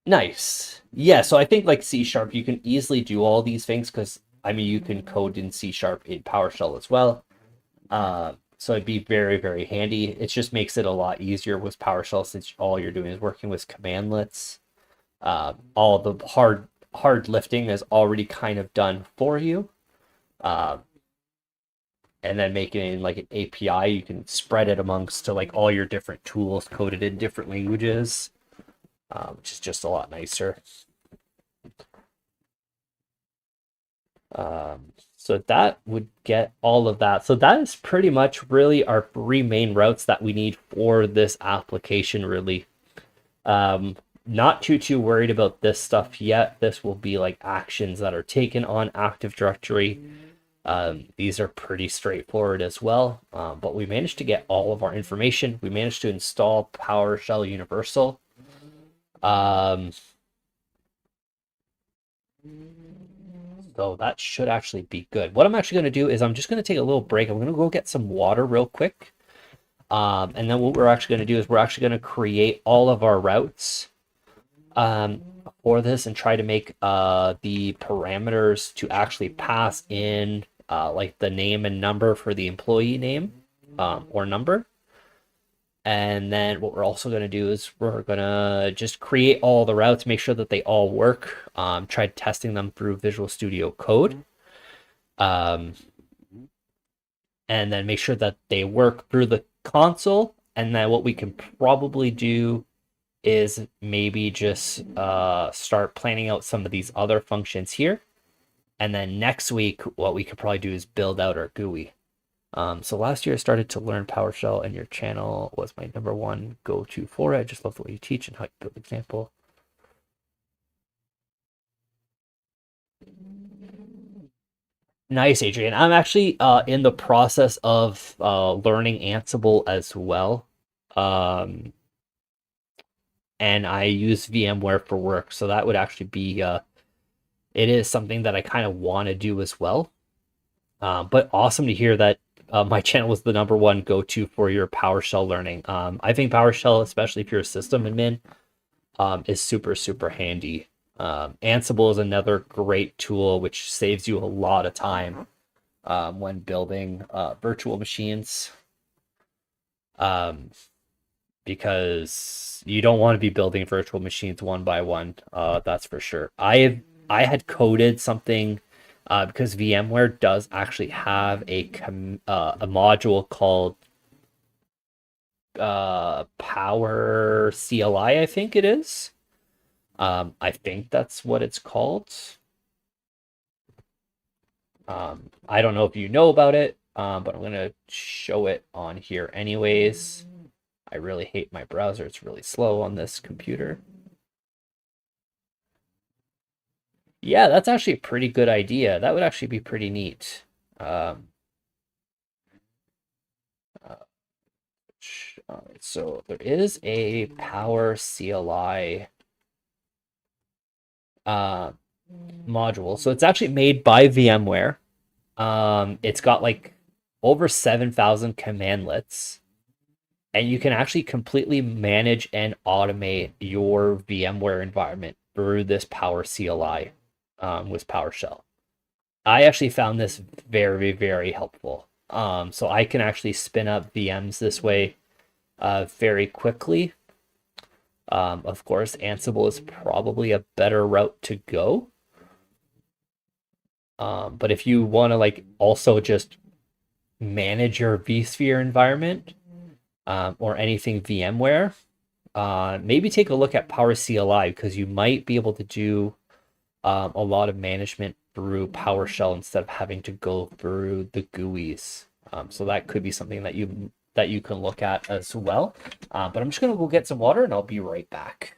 Nice. Yeah, so I think like C# you can easily do all these things because I mean you can code in C# in PowerShell as well. So it'd be very, very handy. It just makes it a lot easier with PowerShell since all you're doing is working with commandlets. All the hard lifting is already kind of done for you. And then making like an API, you can spread it amongst to like all your different tools coded in different languages, which is just a lot nicer. So that would get all of that. So that is pretty much really our three main routes that we need for this application, really. Not too worried about this stuff yet. This will be like actions that are taken on Active Directory. These are pretty straightforward as well, but we managed to get all of our information. We managed to install PowerShell Universal. So that should actually be good. What I'm actually going to do is I'm just going to take a little break. I'm going to go get some water real quick. And then what we're actually going to do is we're actually going to create all of our routes for this and try to make the parameters to actually pass in like the name and number for the employee name or number. And then what we're also going to do is we're going to just create all the routes, make sure that they all work, try testing them through Visual Studio Code. And then make sure that they work through the console. And then what we can probably do is maybe just start planning out some of these other functions here. And then next week, what we could probably do is build out our GUI. So last year I started to learn PowerShell and your channel was my #1 go-to for it. I just love the way you teach and how you build example. Nice, Adrian. I'm actually in the process of learning Ansible as well. And I use VMware for work. So that would actually be, it is something that I kind of want to do as well. But awesome to hear that my channel was the #1 go-to for your PowerShell learning. I think PowerShell, especially if you're a system admin, is super, super handy. Ansible is another great tool which saves you a lot of time when building virtual machines. because you don't want to be building virtual machines one by one. That's for sure. I had coded something because VMware does actually have a module called Power CLI, I think it is. I think that's what it's called. I don't know if you know about it, but I'm gonna show it on here anyways. I really hate my browser. It's really slow on this computer. Yeah, that's actually a pretty good idea. That would actually be pretty neat. Um, uh, so there is a Power CLI uh, module. So it's actually made by VMware. It's got like over 7,000 commandlets, and you can actually completely manage and automate your VMware environment through this Power CLI with PowerShell. I actually found this very, very helpful. So I can actually spin up VMs this way very quickly. Of course, Ansible is probably a better route to go. But if you want to like also just manage your vSphere environment or anything VMware, maybe take a look at Power CLI because you might be able to do a lot of management through PowerShell instead of having to go through the GUIs. So that could be something that you can look at as well. But I'm just gonna go get some water and I'll be right back.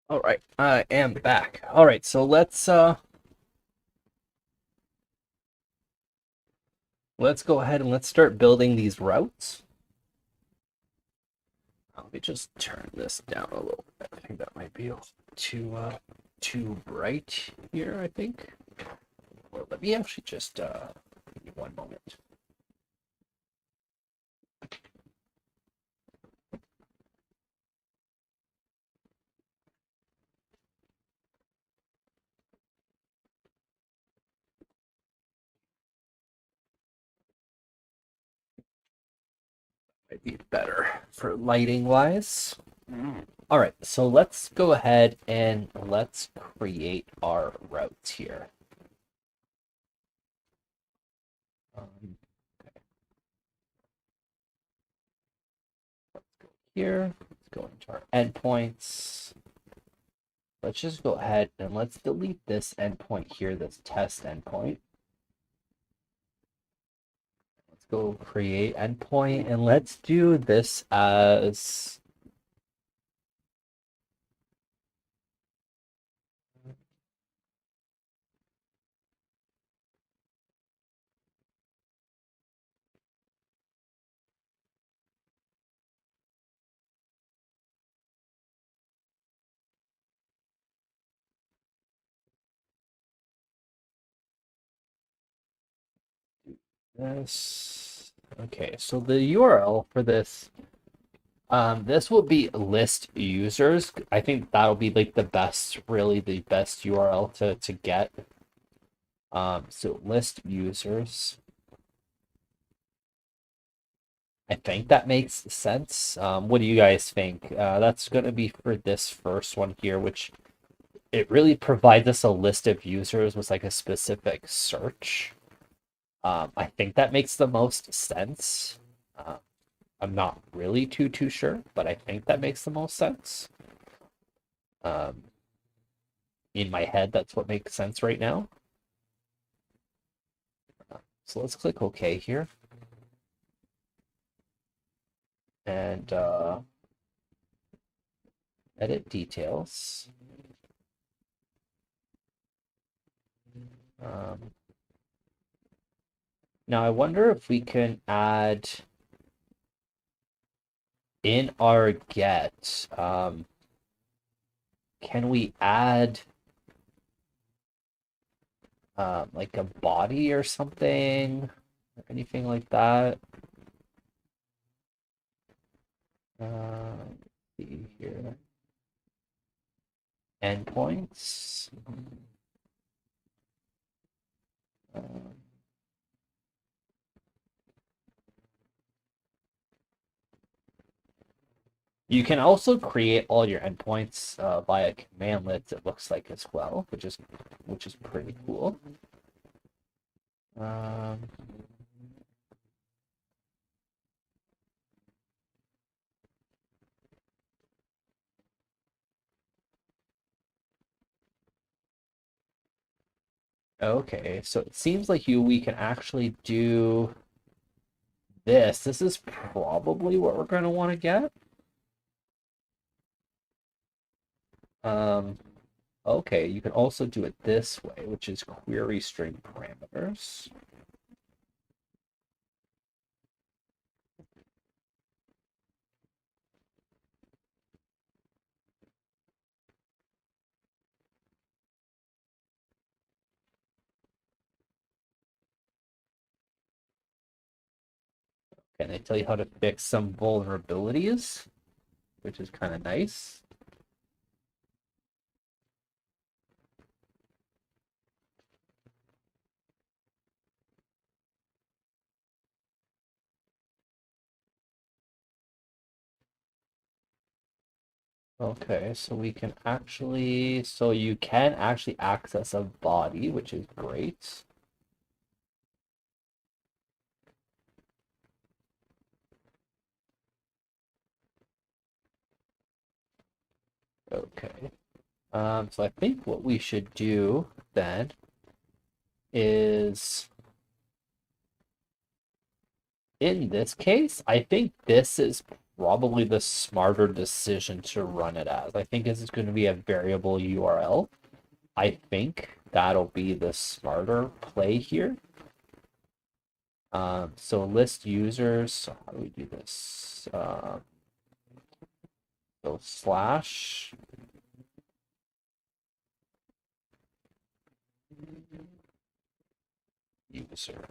All right, I am back. All right, so let's go ahead and let's start building these routes. Let me just turn this down a little bit. I think that might be too bright here, I think. Well, let me actually just give me one moment. Might be better for lighting wise. All right, so let's go ahead and let's create our routes here. Okay. Let's go here. Let's go into our endpoints. Let's just go ahead and let's delete this endpoint here, this test endpoint. Let's go create endpoint and let's do this as this. Okay, so the URL for this, this will be list users. I think that'll be like the best, really the best URL to get. So list users. I think that makes sense. What do you guys think? That's going to be for this first one here, which it really provides us a list of users with like a specific search. I think that makes the most sense. I'm not really too sure, but I think that makes the most sense. In my head, that's what makes sense right now. So let's click OK here. And edit details. Now I wonder if we can add in our get, can we add like a body or something, or anything like that? See here. Endpoints. You can also create all your endpoints via commandlets, it looks like as well, which is pretty cool. Okay, so it seems like we can actually do this. This is probably what we're going to want to get. Okay, you can also do it this way, which is query string parameters. And they tell you how to fix some vulnerabilities, which is kind of nice. Okay, so we can actually, so you can actually access a body, which is great. Okay. So I think what we should do then is, in this case, I think this is probably the smarter decision to run it as. I think this is going to be a variable URL. I think that'll be the smarter play here. So list users, so how do we do this? So slash user.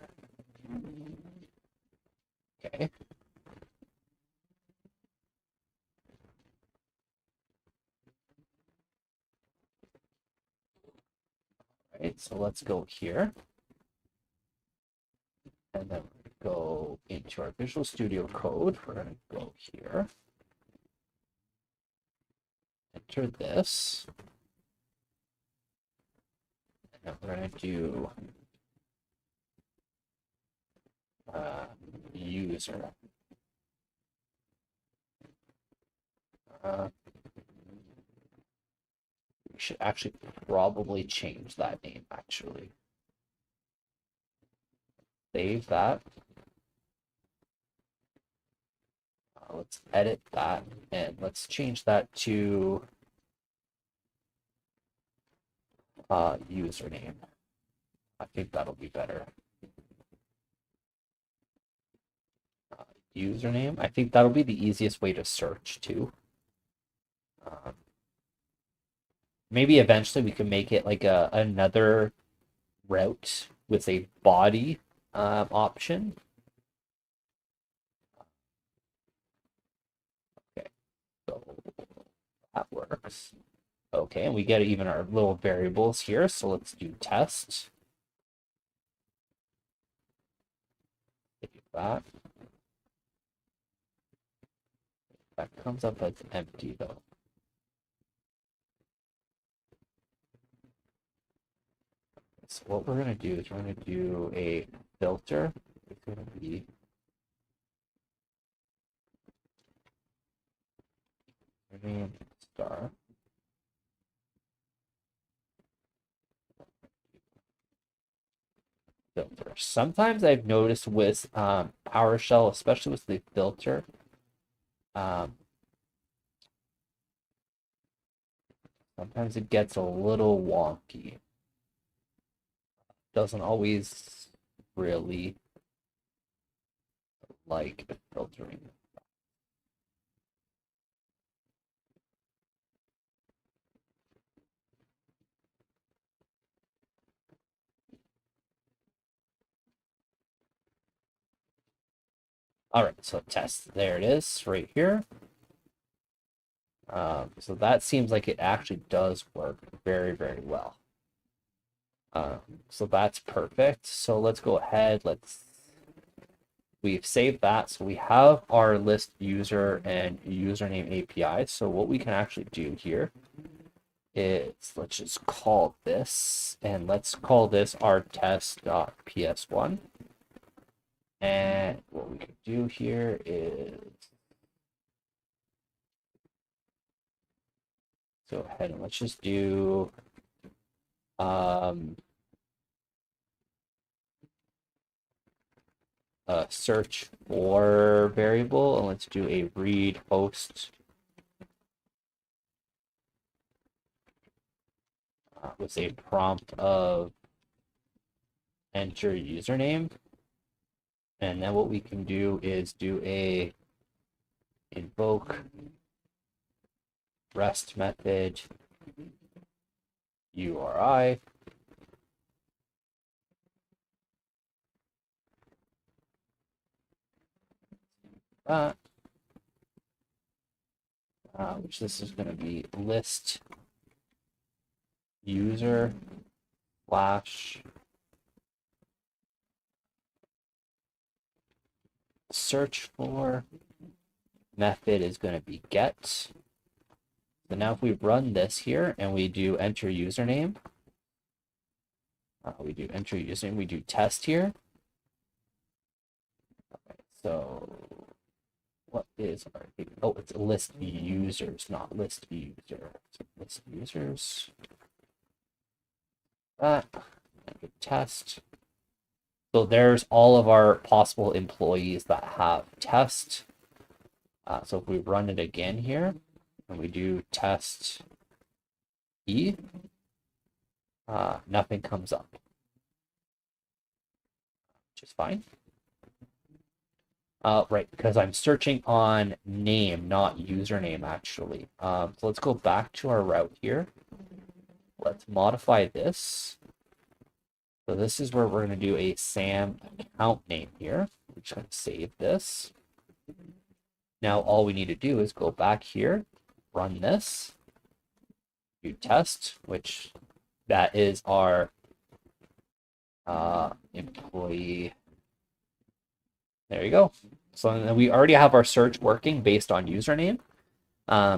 Okay. Right, so let's go here. And then go into our Visual Studio Code. We're going to go here, enter this, and we're going to do user. We should actually probably change that name, actually. Save that. Let's edit that, and let's change that to username. I think that'll be better. Username. I think that'll be the easiest way to search too. Maybe eventually we can make it like another route with a body option. Okay, so that works. Okay, and we get even our little variables here. So let's do test. Save that. That comes up as empty though. So what we're going to do is we're going to do a filter. It's going to be name star. Filter. Sometimes I've noticed with PowerShell, especially with the filter, sometimes it gets a little wonky. Doesn't always really like filtering. All right, so test. There it is, right here. So that seems like it actually does work very, very well. So that's perfect. So let's go ahead. We've saved that. So we have our list user and username API. So what we can actually do here is let's just call this, and let's call this our test.ps1. And what we can do here is go ahead and let's just do a search for variable, and let's do a read host with a prompt of enter username. And then what we can do is do a invoke REST method URI. That, which this is going to be list user slash search for method is going to be get. So now if we run this here and we do enter username, we do test here. Okay, so what is our, oh, it's list users, not list user. So list users. That, test. So there's all of our possible employees that have test. So if we run it again here, and we do test E, nothing comes up, which is fine. Right, because I'm searching on name, not username, actually. So let's go back to our route here. Let's modify this. So this is where we're going to do a SAM account name here. We're just going to save this. Now all we need to do is go back here, run this, do test, which that is our employee There you go. So we already have our search working based on username.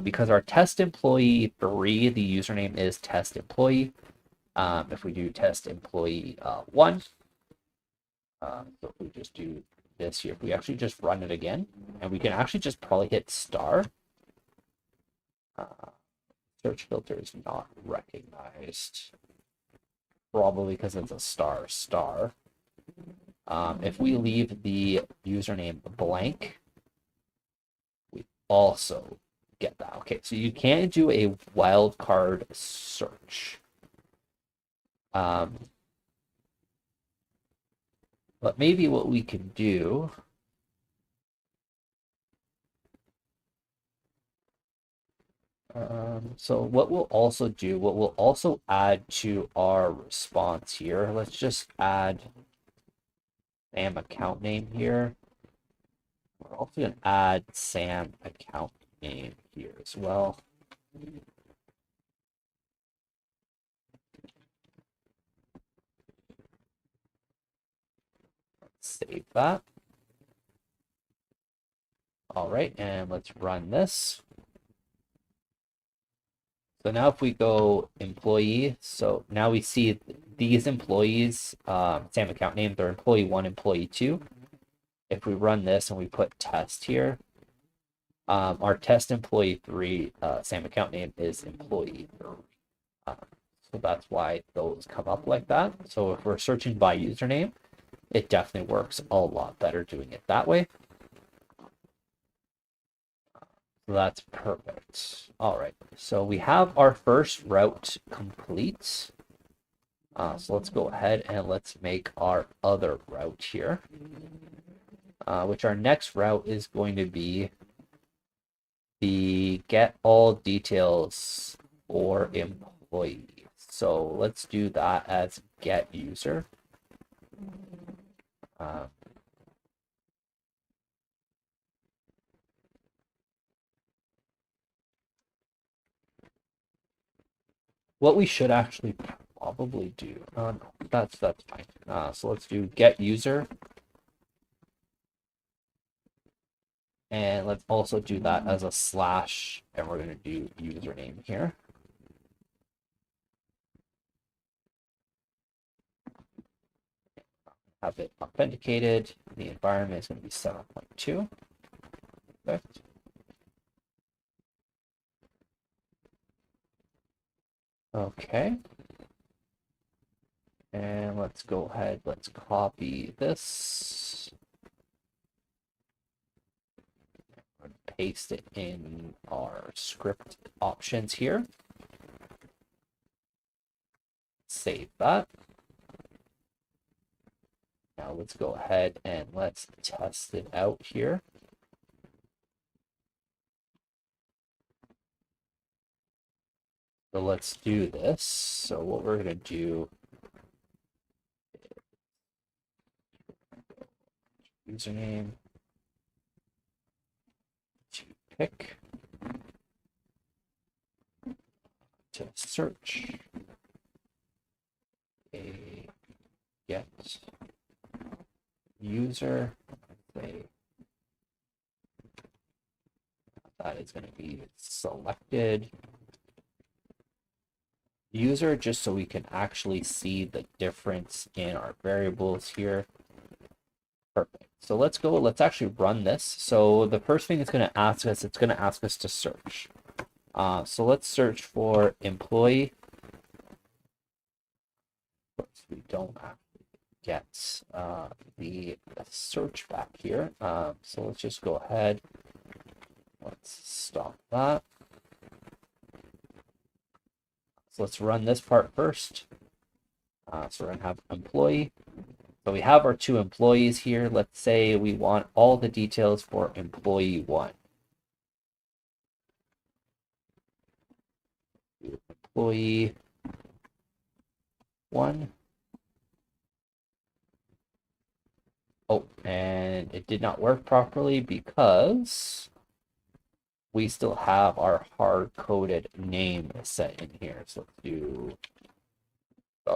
Because our test employee 3, the username is test employee. If we do test employee 1, so if we just do this here, if we actually just run it again, and we can actually just probably hit star. Search filter is not recognized, probably because it's a star. If we leave the username blank, we also get that. Okay, so you can't do a wildcard search. But maybe what we can do, so what we'll also do, what we'll also add to our response here, let's just add Sam account name here. We're also going to add Sam account name here as well. Save that. All right, and let's run this. So now if we go employee, so now we see these employees, Sam account name, they're employee 1, employee 2. If we run this and we put test here, our test employee 3, Sam account name is employee 3. So that's why those come up like that. So if we're searching by username, it definitely works a lot better doing it that way. So that's perfect. All right, so we have our first route complete. So let's go ahead and let's make our other route here, which our next route is going to be the get all details for employee. So let's do that as get user. What we should actually probably do, no, that's fine. So let's do get user. And let's also do that as a slash, and we're going to do username here. Have it authenticated. The environment is going to be 7.2. Perfect. Okay. And let's go ahead, let's copy this. Paste it in our script options here. Save that. Now let's go ahead and let's test it out here. So let's do this. So what we're going to do, username to pick to search a get user. That is going to be selected user, just so we can actually see the difference in our variables here. Perfect. So let's go, let's actually run this. So the first thing it's going to ask us, it's going to ask us to search. So let's search for employee. We don't actually get the search back here. So let's just go ahead. Let's stop that. So let's run this part first. So we're going to have employee. So we have our 2 employees here. Let's say we want all the details for employee 1. Employee 1. Oh, and it did not work properly because we still have our hard-coded name set in here. So let's do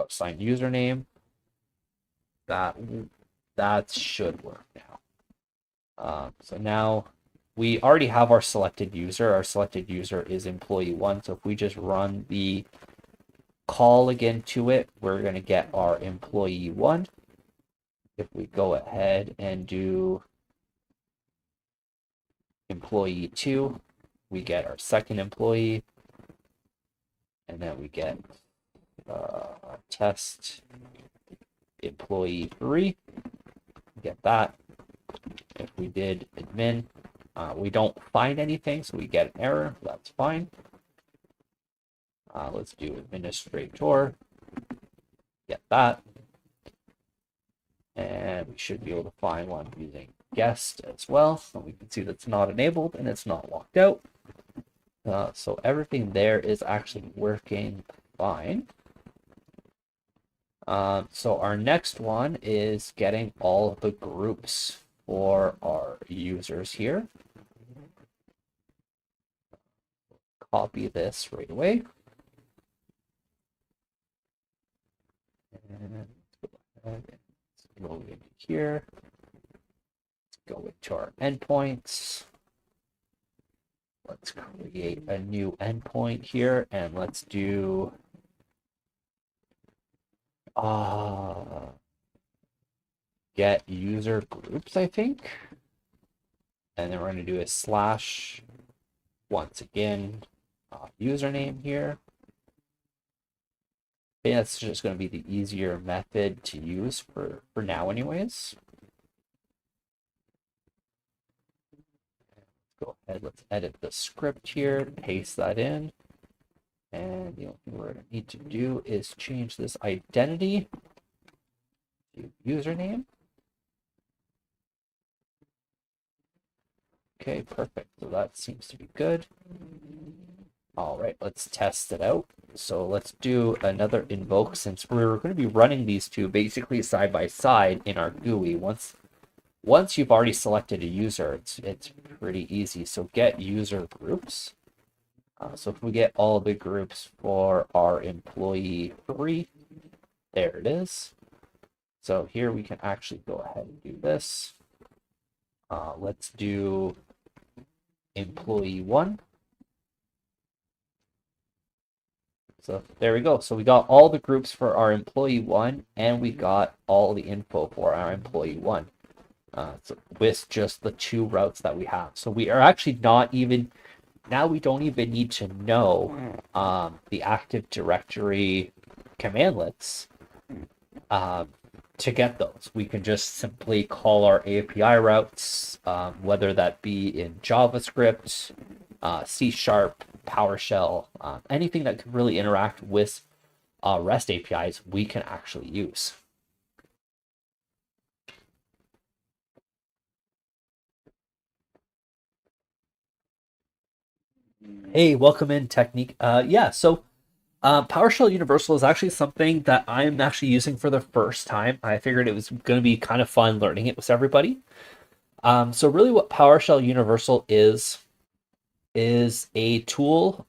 sign username. That should work now. So now we already have our selected user. Our selected user is employee one. So if we just run the call again to it, we're going to get our employee one. If we go ahead and do employee two, we get our second employee, and then we get test employee three. Get that. If we did admin, we don't find anything, so we get an error. That's fine. Let's do administrator. Get that. And we should be able to find one using guest as well. So we can see that's not enabled and it's not locked out. So everything there is actually working fine. So our next one is getting all of the groups for our users here. Copy this right away. And let's go into here. Let's go into our endpoints. Let's create a new endpoint here and let's do get user groups, I think. And then we're going to do a slash once again username here. I think that's just going to be the easier method to use for now anyways. Go ahead, let's edit the script here, paste that in. And the only thing we're going to need to do is change this identity to username. Okay, perfect. So that seems to be good. All right, let's test it out. So let's do another invoke since we're going to be running these two basically side by side in our GUI. Once you've already selected a user, it's pretty easy. So get user groups. So if we get all the groups for our employee 3, there it is. So here we can actually go ahead and do this. Let's do employee 1. So there we go. So we got all the groups for our employee 1, and we got all the info for our employee 1. So with just the 2 routes that we have. So we are actually not even, now we don't even need to know the Active Directory commandlets to get those. We can just simply call our API routes, whether that be in JavaScript, C#, PowerShell, anything that can really interact with REST APIs, we can actually use. Hey, welcome in, Technique. So PowerShell Universal is actually something that I'm actually using for the first time. I figured it was going to be kind of fun learning it with everybody. So really what PowerShell Universal is a tool.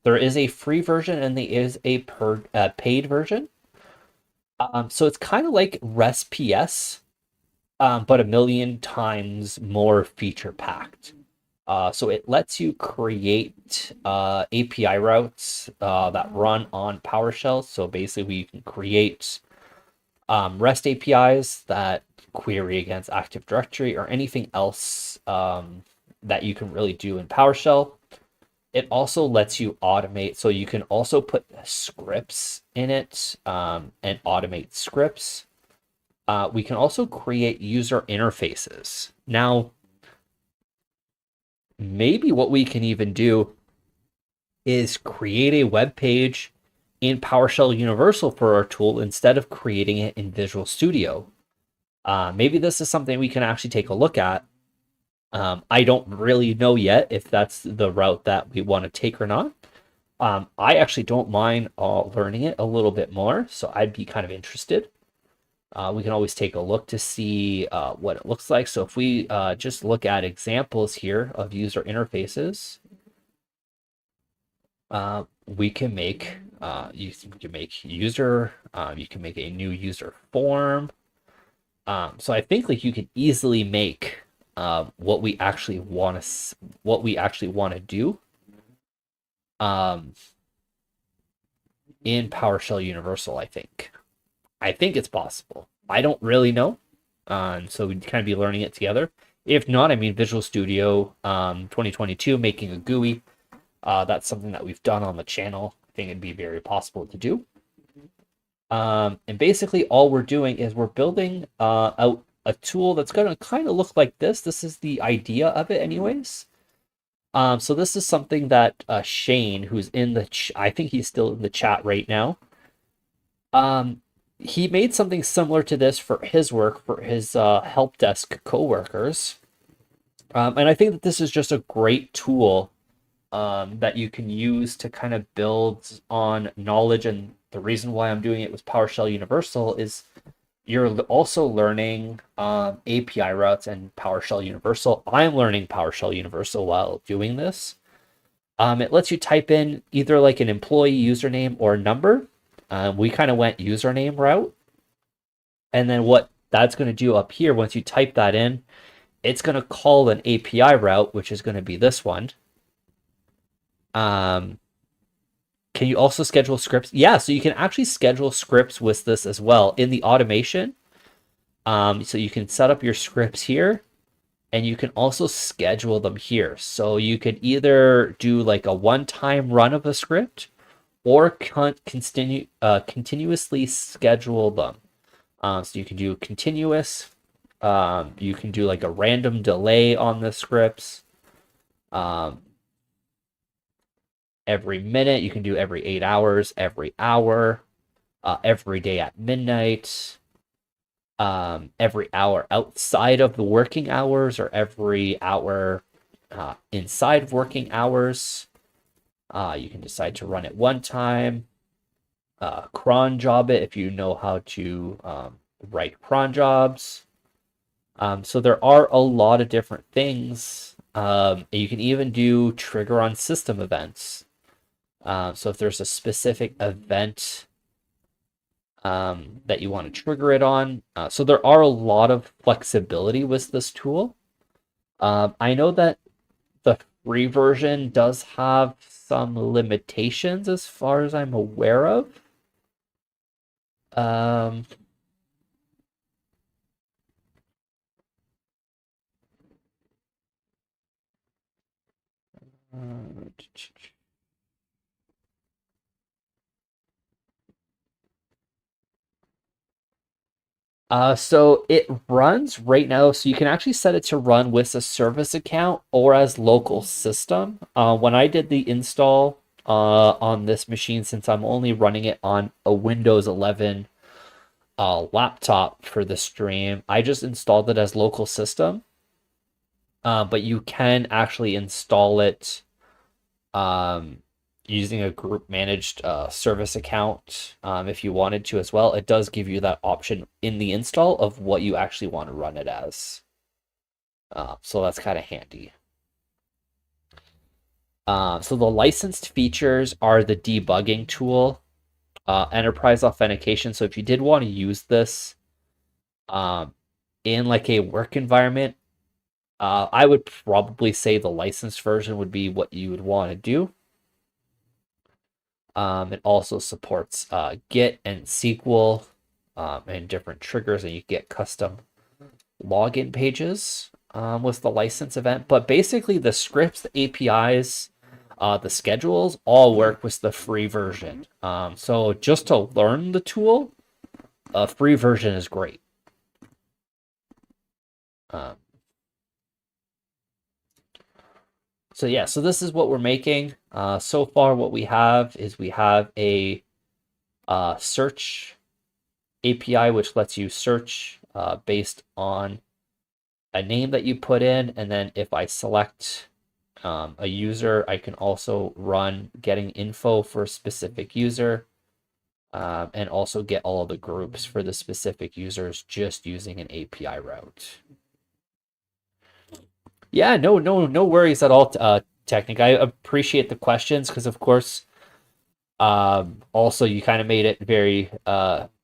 There is a free version and there is a paid version. So it's kind of like REST PS, but a million times more feature packed. So it lets you create API routes that run on PowerShell. So basically, you can create REST APIs that query against Active Directory or anything else that you can really do in PowerShell. It also lets you automate. So you can also put scripts in it and automate scripts. We can also create user interfaces. Now, maybe what we can even do is create a web page in PowerShell Universal for our tool instead of creating it in Visual Studio. Maybe this is something we can actually take a look at. I don't really know yet if that's the route that we want to take or not. I actually don't mind learning it a little bit more, so I'd be kind of interested. We can always take a look to see what it looks like. So if we just look at examples here of user interfaces, we can make you can make user, you can make a new user form. So I think like you can easily make what we actually want to do um, in PowerShell Universal. I think it's possible. I don't really know, so we'd kind of be learning it together. If not, I mean, Visual Studio 2022 making a GUI. That's something that we've done on the channel. I think it'd be very possible to do. And basically, all we're doing is we're building out a tool that's going to kind of look like this. This is the idea of it, anyways. So this is something that Shane, who's in the, I think he's still in the chat right now. He made something similar to this for his work, for his help desk coworkers. And I think that this is just a great tool that you can use to kind of build on knowledge. And the reason why I'm doing it with PowerShell Universal is you're also learning API routes and PowerShell Universal. I'm learning PowerShell Universal while doing this. It lets you type in either like an employee username or a number. We kind of went username route. And then what that's going to do up here, once you type that in, it's going to call an API route, which is going to be this one. Can you also schedule scripts? Yeah, so you can actually schedule scripts with this as well in the automation. So you can set up your scripts here, and you can also schedule them here. So you could either do like a one-time run of a script or continuously schedule them. So you can do continuous. You can do like a random delay on the scripts. Every minute, you can do every 8 hours, every hour, every day at midnight, every hour outside of the working hours, or every hour inside of working hours. You can decide to run it one time, cron job it if you know how to write cron jobs. So there are a lot of different things. You can even do trigger on system events. So if there's a specific event that you want to trigger it on. So there are a lot of flexibility with this tool. I know that the free version does have some limitations as far as I'm aware of. So it runs right now. So you can actually set it to run with a service account or as local system. When I did the install on this machine, since I'm only running it on a Windows 11 laptop for the stream, I just installed it as local system. But you can actually install it using a group managed service account if you wanted to as well. It does give you that option in the install of what you actually want to run it as. So that's kind of handy. So the licensed features are the debugging tool, enterprise authentication. So if you did want to use this in like a work environment, I would probably say the licensed version would be what you would want to do. It also supports Git and SQL and different triggers, and you get custom login pages with the license event. But basically, the scripts, the APIs, the schedules all work with the free version. So just to learn the tool, a free version is great. So yeah, so this is what we're making. So far, what we have is we have a search API, which lets you search based on a name that you put in. And then if I select a user, I can also run getting info for a specific user and also get all of the groups for the specific users just using an API route. Yeah, no worries at all, Technic. I appreciate the questions because, of course, also you kind of made it very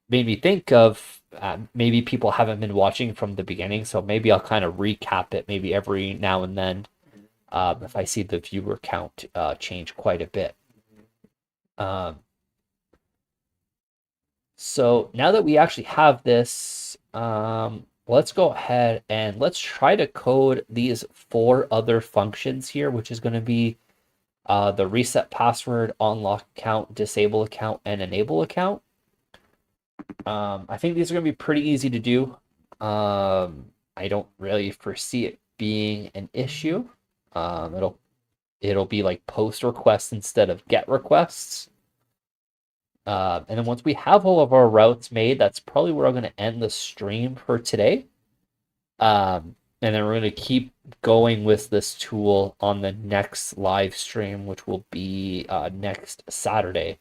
made me think of maybe people haven't been watching from the beginning, so maybe I'll kind of recap it maybe every now and then if I see the viewer count change quite a bit. So now that we actually have this, let's go ahead and let's try to code these 4 other functions here, which is going to be the reset password, unlock account, disable account, and enable account. I think these are going to be pretty easy to do. I don't really foresee it being an issue. It'll be like post requests instead of get requests. And then once we have all of our routes made, that's probably where I'm going to end the stream for today. And then we're going to keep going with this tool on the next live stream, which will be next Saturday.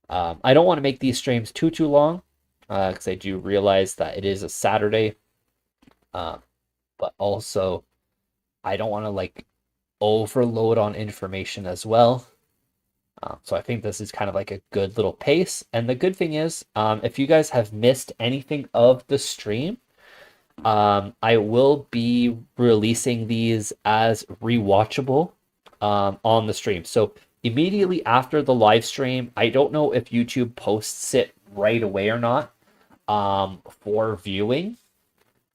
I don't want to make these streams too long because I do realize that it is a Saturday. But also, I don't want to like overload on information as well. So I think this is kind of like a good little pace. And the good thing is, if you guys have missed anything of the stream, I will be releasing these as rewatchable on the stream. So immediately after the live stream, I don't know if YouTube posts it right away or not for viewing,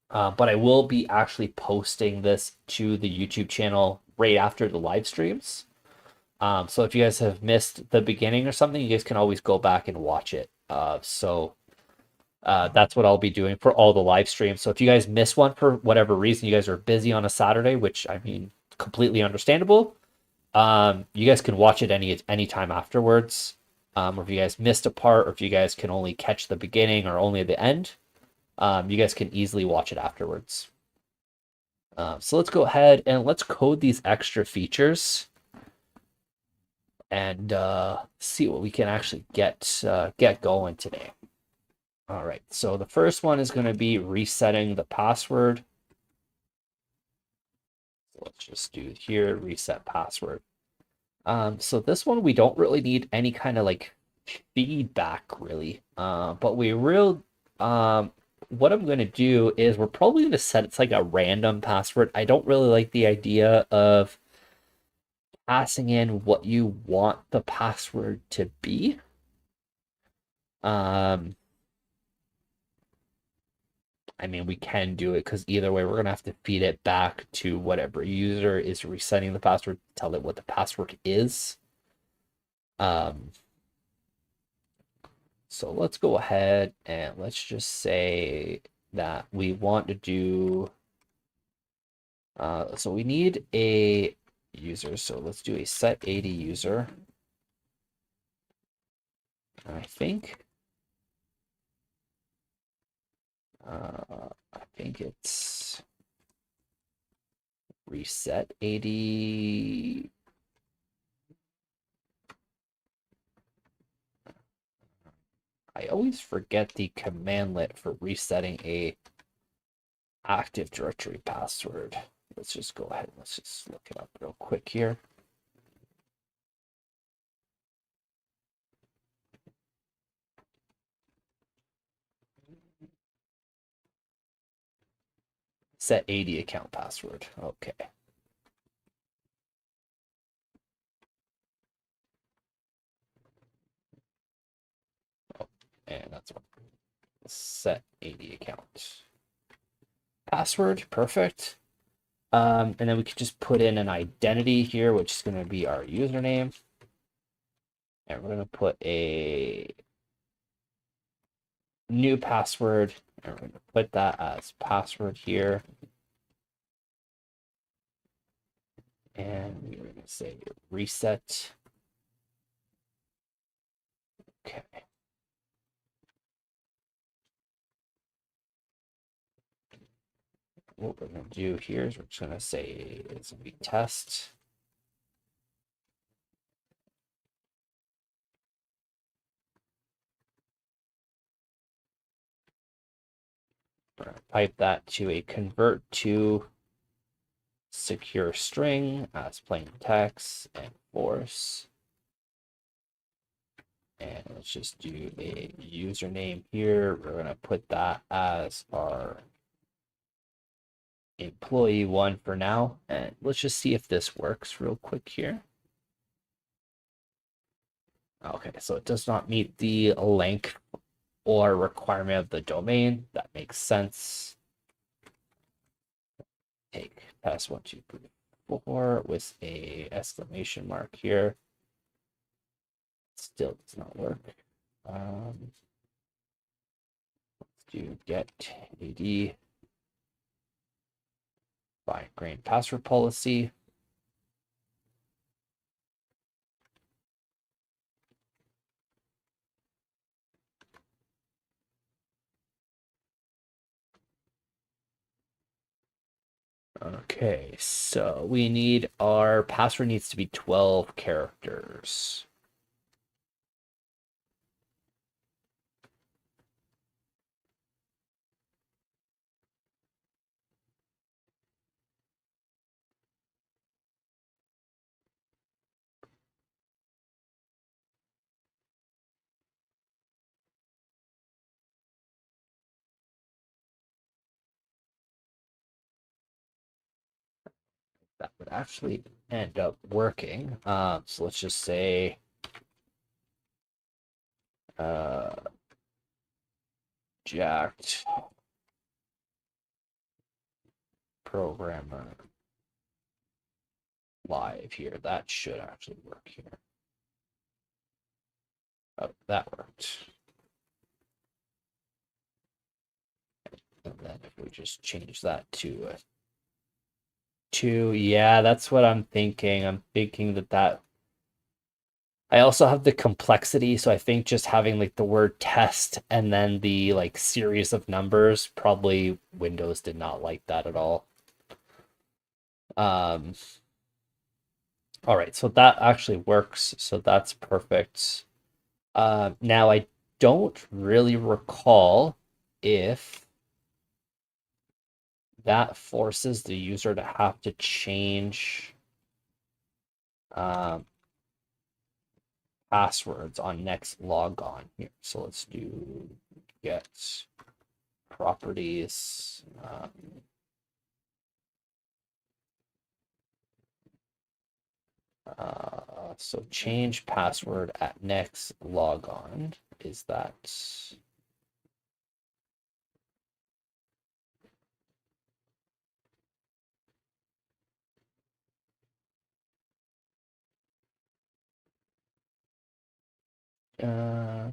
but I will be actually posting this to the YouTube channel right after the live streams. So if you guys have missed the beginning or something, you guys can always go back and watch it. That's what I'll be doing for all the live streams. So if you guys miss one for whatever reason, you guys are busy on a Saturday, which I mean, completely understandable. You guys can watch it any time afterwards. Or if you guys missed a part, or if you guys can only catch the beginning or only the end, you guys can easily watch it afterwards. So let's go ahead and let's code these extra features and see what we can actually get going today. All right, so the first one is going to be resetting the password. So let's just do here, reset password. So this one, we don't really need any kind of like feedback really, but what I'm going to do is we're probably going to set it's like a random password. I don't really like the idea of passing in what you want the password to be. I mean, we can do it because either way, we're going to have to feed it back to whatever user is resetting the password, tell it what the password is. So let's go ahead and let's just say that we want to do, so we need a user. So let's do a set 80 user. I think it's reset 80. I always forget the commandlet for resetting a Active Directory password. Let's just go ahead and let's just look it up real quick here. Set 80 account password. Okay. Oh, and that's one. Set 80 account password. Perfect. And then we could just put in an identity here, which is going to be our username. And we're going to put a new password. And we're going to put that as password here. And we're going to say reset. Okay. What we're going to do here is we're just going to say it's going to be test. We're going to pipe that to a convert to secure string as plain text and force. And let's just do a username here. We're going to put that as our employee one for now. And let's just see if this works real quick here. Okay, so it does not meet the length or requirement of the domain. That makes sense. Take test 1, 2, 3, 4 with a exclamation mark here. Still does not work. Let's do get AD by grain password policy. Okay, so we need our password needs to be 12 characters. That would actually end up working. So let's just say Jacked Programmer live here. That should actually work here. Oh, that worked. And then if we just change that to a 2, yeah, that's what I'm thinking. I'm thinking that I also have the complexity, so I think just having like the word test and then the like series of numbers, probably Windows did not like that at all. All right, so that actually works, so that's perfect. Now I don't really recall if that forces the user to have to change passwords on next logon here. So let's do get properties. So change password at next logon. Is that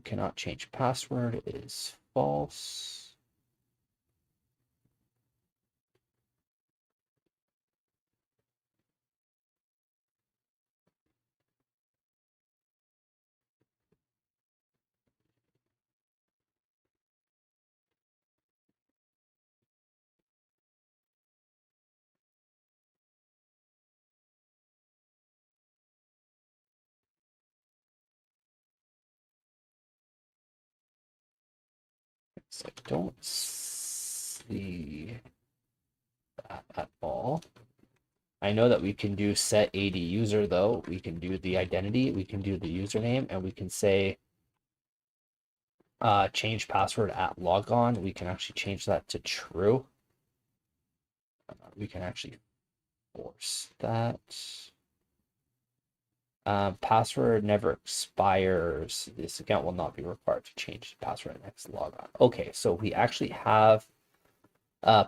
cannot change password is false. So I don't see that at all. I know that we can do set AD user though. We can do the identity, we can do the username, and we can say change password at logon. We can actually change that to true. We can actually force that. Password never expires. This account will not be required to change the password at next logon. Okay, so we actually have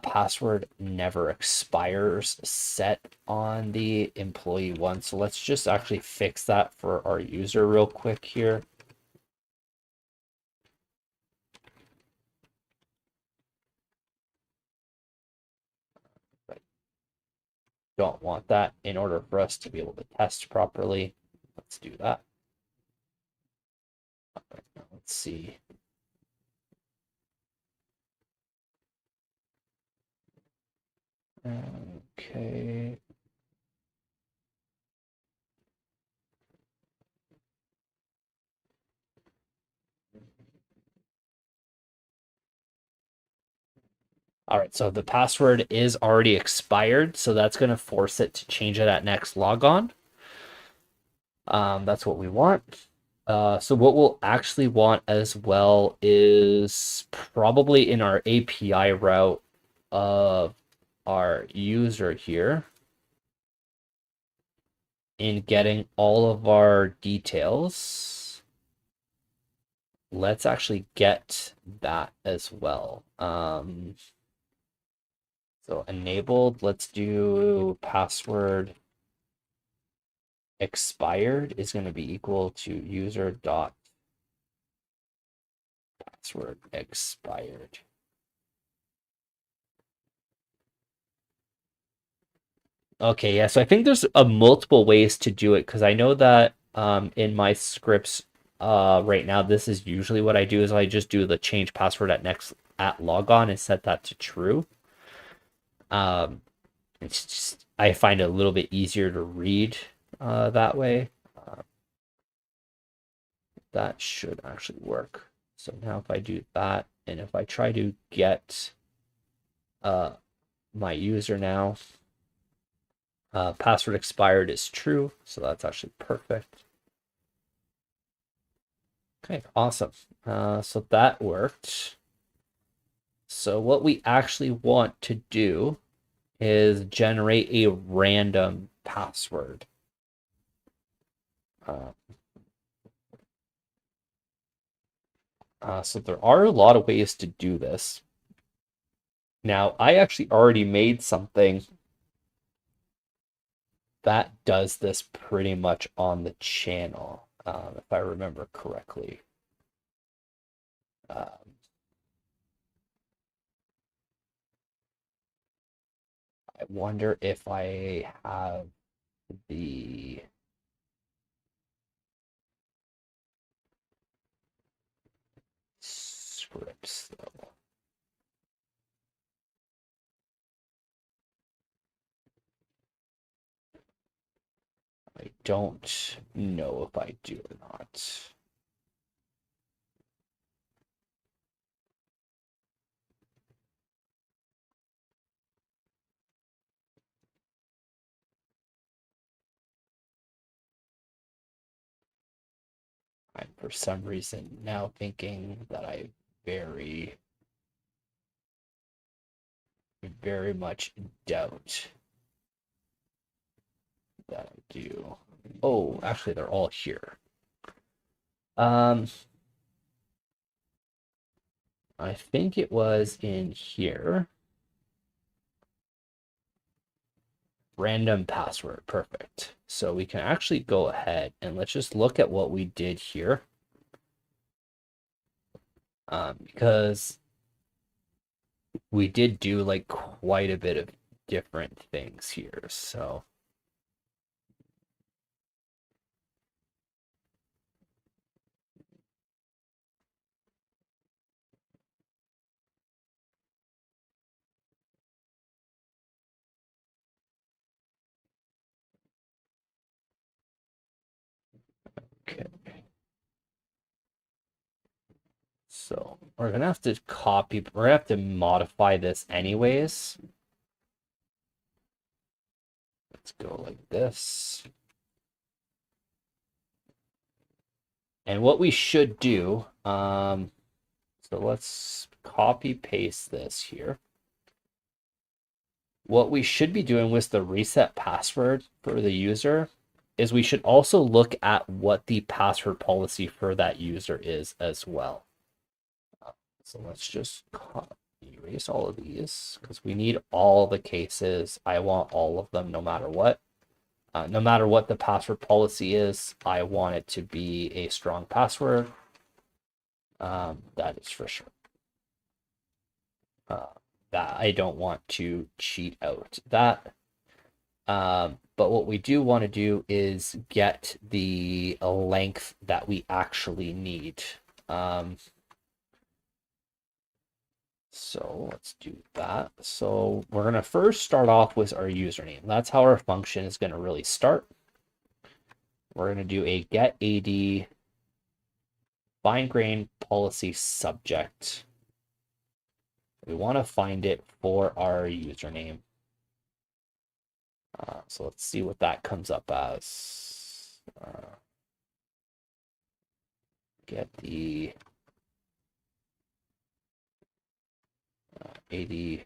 password never expires set on the employee one. So let's just actually fix that for our user real quick here. Don't want that in order for us to be able to test properly. Let's do that. Right, now let's see. Okay. All right, so the password is already expired, so that's going to force it to change it at next logon. That's what we want. So what we'll actually want as well is probably in our API route of our user here in getting all of our details. Let's actually get that as well. So enabled, let's do password expired is going to be equal to user dot password expired. Okay, yeah, so I think there's multiple ways to do it because I know that in my scripts right now, this is usually what I do is I just do the change password at logon and set that to true. Um, it's just I find it a little bit easier to read that way. That should actually work. So now if I do that and if I try to get uh, my user now, password expired is true, so that's actually perfect. Okay, awesome. So that worked. So what we actually want to do is generate a random password. So there are a lot of ways to do this. Now, I actually already made something that does this pretty much on the channel, if I remember correctly. I wonder if I have the scripts though. I don't know if I do or not. I'm for some reason now thinking that I very, very much doubt that I do. Oh, actually, they're all here. I think it was in here. Random password, perfect. So we can actually go ahead and let's just look at what we did here. Because we did do like quite a bit of different things here. So okay. So we're gonna have to we're gonna have to modify this anyways. Let's go like this. And what we should do, so let's copy paste this here. What we should be doing with the reset password for the user is we should also look at what the password policy for that user is as well. So let's just erase all of these because we need all the cases. I want all of them no matter what. No matter what the password policy is, I want it to be a strong password. That is for sure. That I don't want to cheat out that. But what we do want to do is get the length that we actually need. So let's do that. So we're going to first start off with our username. That's how our function is going to really start. We're going to do a get AD fine grained policy subject. We want to find it for our username. So let's see what that comes up as. get the 80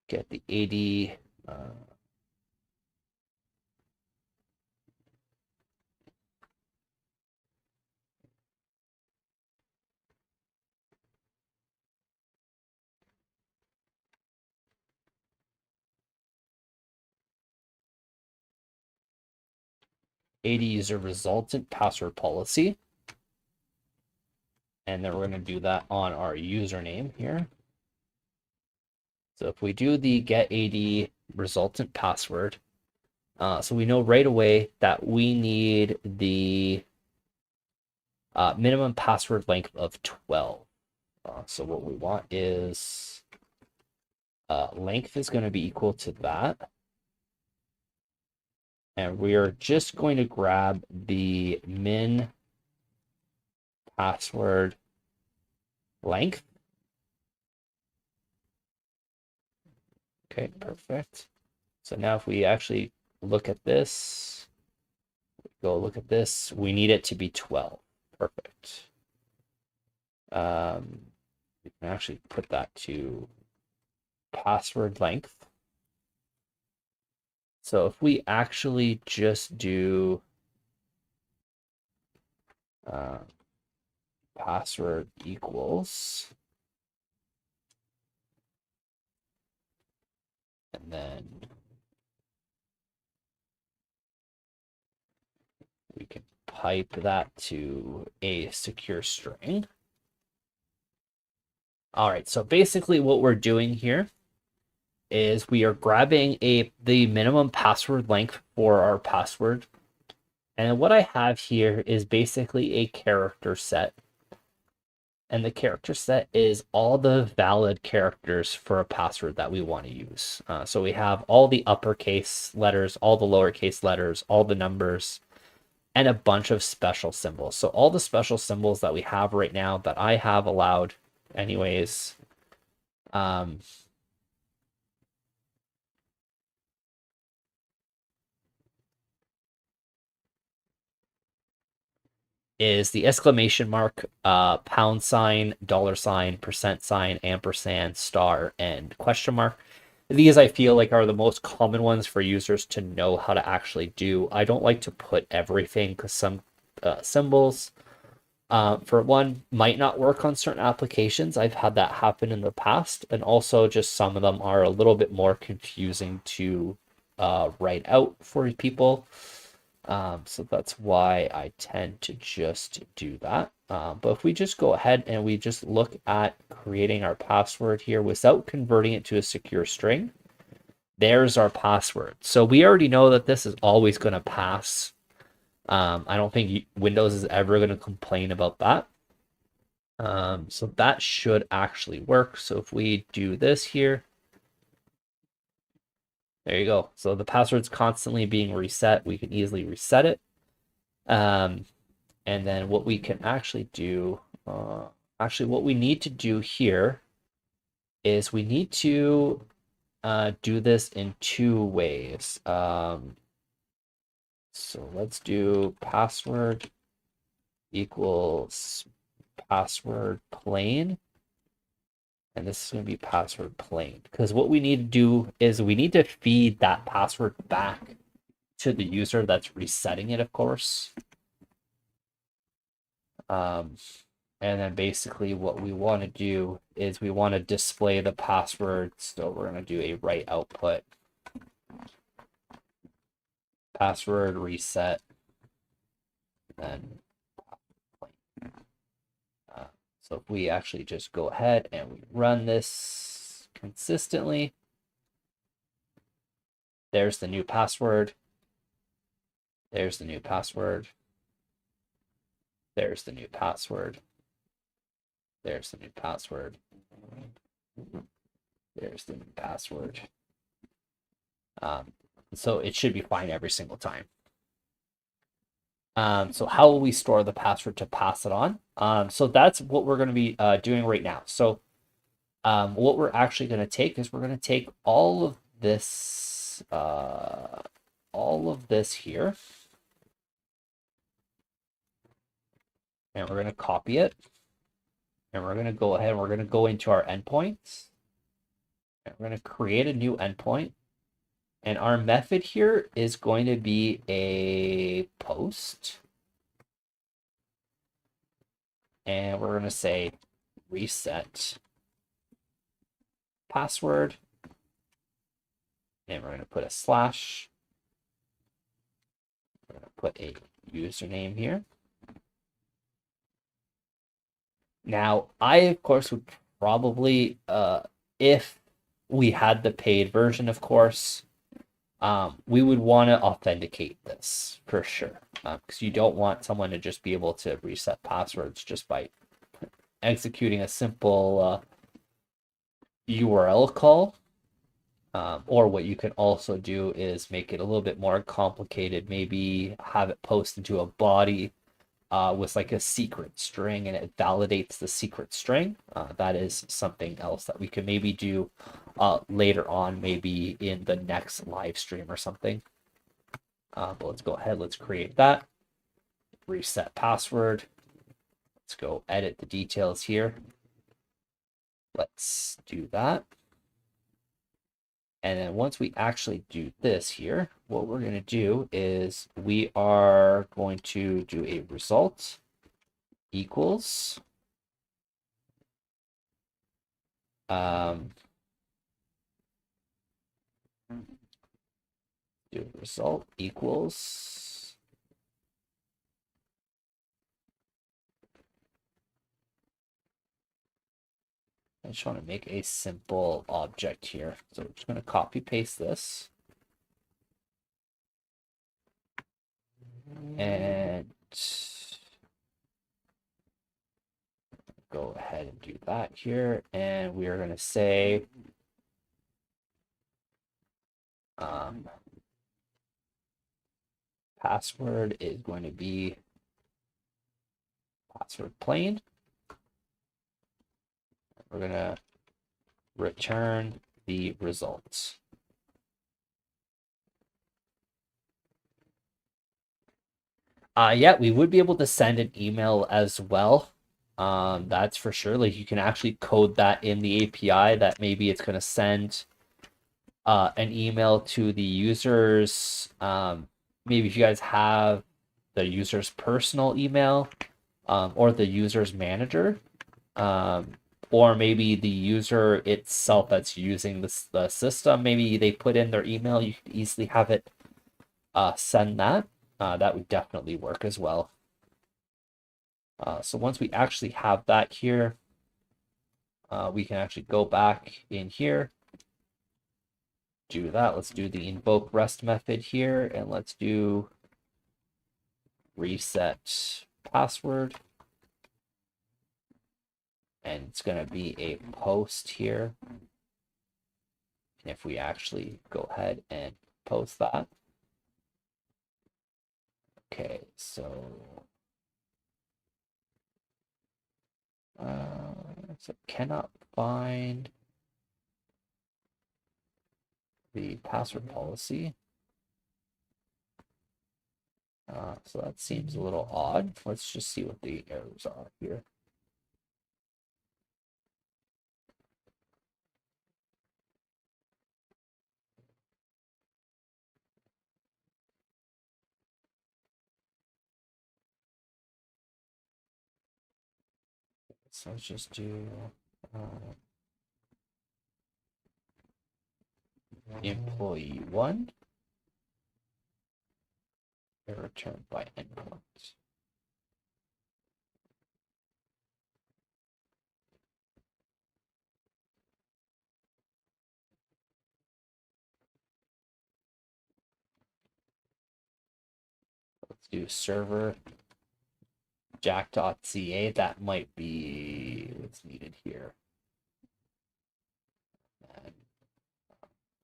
get the 80 80 user resultant password policy. And then we're going to do that on our username here. So if we do the get 80 resultant password, so we know right away that we need the minimum password length of 12. So what we want is length is going to be equal to that. And we are just going to grab the min password length. Okay, perfect. So now if we actually look at this, we need it to be 12. Perfect. We can actually put that to password length. So if we actually just do password equals, and then we can pipe that to a secure string. All right, so basically what we're doing here is we are grabbing the minimum password length for our password. And what I have here is basically a character set. And the character set is all the valid characters for a password that we want to use. So we have all the uppercase letters, all the lowercase letters, all the numbers, and a bunch of special symbols. So all the special symbols that we have right now that I have allowed anyways, is the exclamation mark, pound sign, dollar sign, percent sign, ampersand, star, and question mark. These I feel like are the most common ones for users to know how to actually do. I don't like to put everything because some symbols, for one, might not work on certain applications. I've had that happen in the past. And also just some of them are a little bit more confusing to write out for people. So that's why I tend to just do that. But if we just go ahead and we just look at creating our password here without converting it to a secure string, there's our password. So we already know that this is always going to pass. I don't think Windows is ever going to complain about that. So that should actually work. So if we do this here, there you go. So the password's constantly being reset. We can easily reset it. And then what we can actually do, what we need to do here is we need to do this in two ways. So let's do password equals password plain. And this is going to be password plain. Because what we need to do is we need to feed that password back to the user that's resetting it, of course. And then basically what we want to do is we want to display the password. So we're going to do a write output. Password reset. Then so if we actually just go ahead and we run this consistently, there's the new password. There's the new password. There's the new password. There's the new password. There's the new password. So it should be fine every single time. So how will we store the password to pass it on? So that's what we're going to be doing right now. So what we're actually going to take is we're going to take all of this here, and we're going to copy it, and we're going to go ahead and we're going to go into our endpoints, and we're going to create a new endpoint, and our method here is going to be a post, and we're going to say reset password, and we're going to put a slash. We're going to put a username here. Now, I, of course, would probably, if we had the paid version, of course, we would want to authenticate this for sure. Because you don't want someone to just be able to reset passwords just by executing a simple URL call. Or what you can also do is make it a little bit more complicated. Maybe have it post into a body with like a secret string, and it validates the secret string. That is something else that we can maybe do later on, maybe in the next live stream or something. But let's go ahead, let's create that. Reset password. Let's go edit the details here. Let's do that. And then once we actually do this here, what we're going to do is we are going to do a result equals do result equals I just want to make a simple object here. So we're just going to copy paste this. And go ahead and do that here. And we are going to say password is going to be password plain. We're going to return the results. Yeah, we would be able to send an email as well. That's for sure. Like you can actually code that in the API that maybe it's going to send an email to the users. Maybe if you guys have the user's personal email or the user's manager, or maybe the user itself that's using the system, maybe they put in their email, you could easily have it send that. That would definitely work as well. So once we actually have that here, we can actually go back in here, do that. Let's do the invoke REST method here, and let's do reset password. And it's going to be a post here. And if we actually go ahead and post that. Okay, so cannot find the password policy. So that seems a little odd. Let's just see what the errors are here. So let's just do employee 1 returned by endpoints. Let's do server jack.ca. That might be what's needed here. And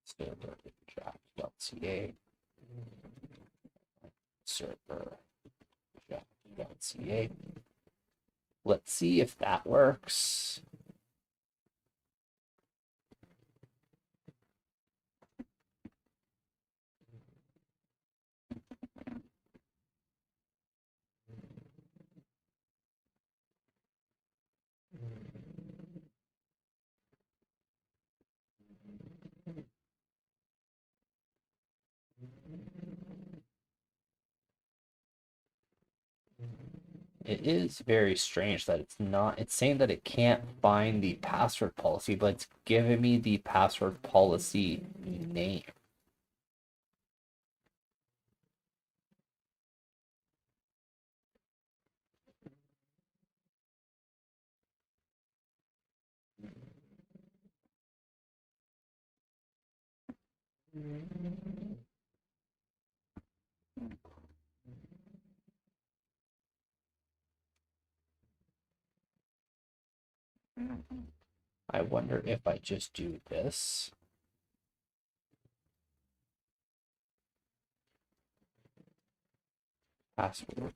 server jack.ca. Server .ca. Let's see if that works. It is very strange that it's saying that it can't find the password policy, but it's giving me the password policy name. I wonder if I just do this. Password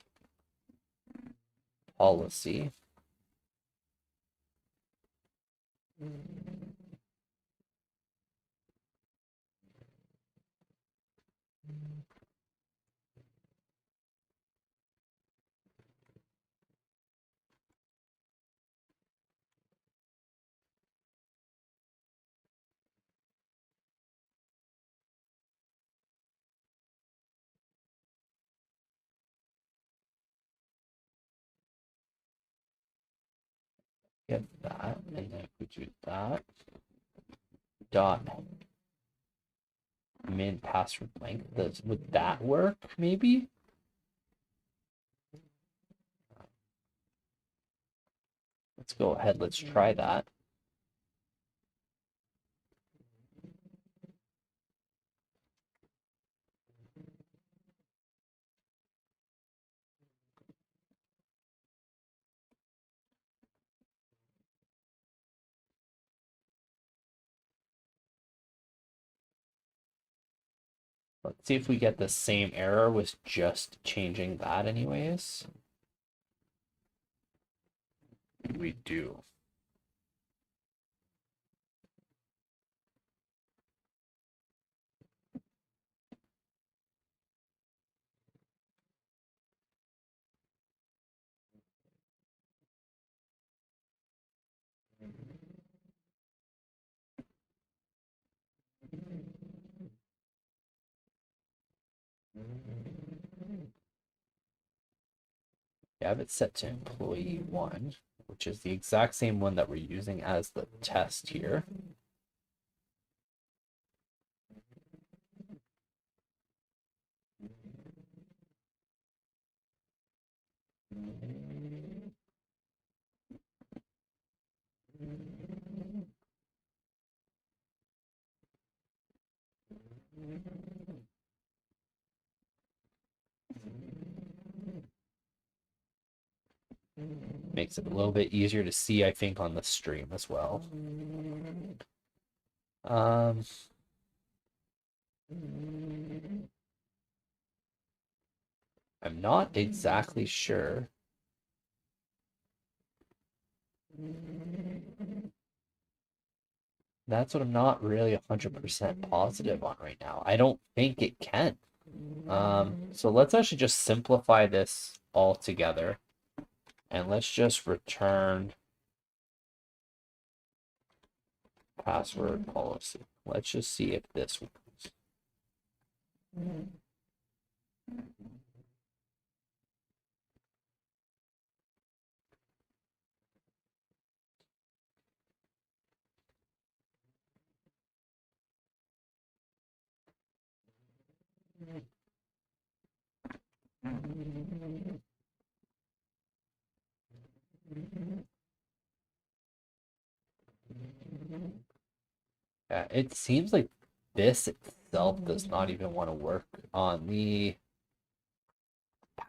policy. Get that, and then if we do that, dot min password blank, would that work maybe? Let's go ahead, let's try that. Let's see if we get the same error with just changing that anyways. We do. I have it set to employee 1, which is the exact same one that we're using as the test here. Makes it a little bit easier to see, I think, on the stream as well. I'm not exactly sure. That's what I'm not really 100% positive on right now. I don't think it can. So let's actually just simplify this all together. And let's just return password policy. Let's just see if this works. Yeah, it seems like this itself does not even want to work on the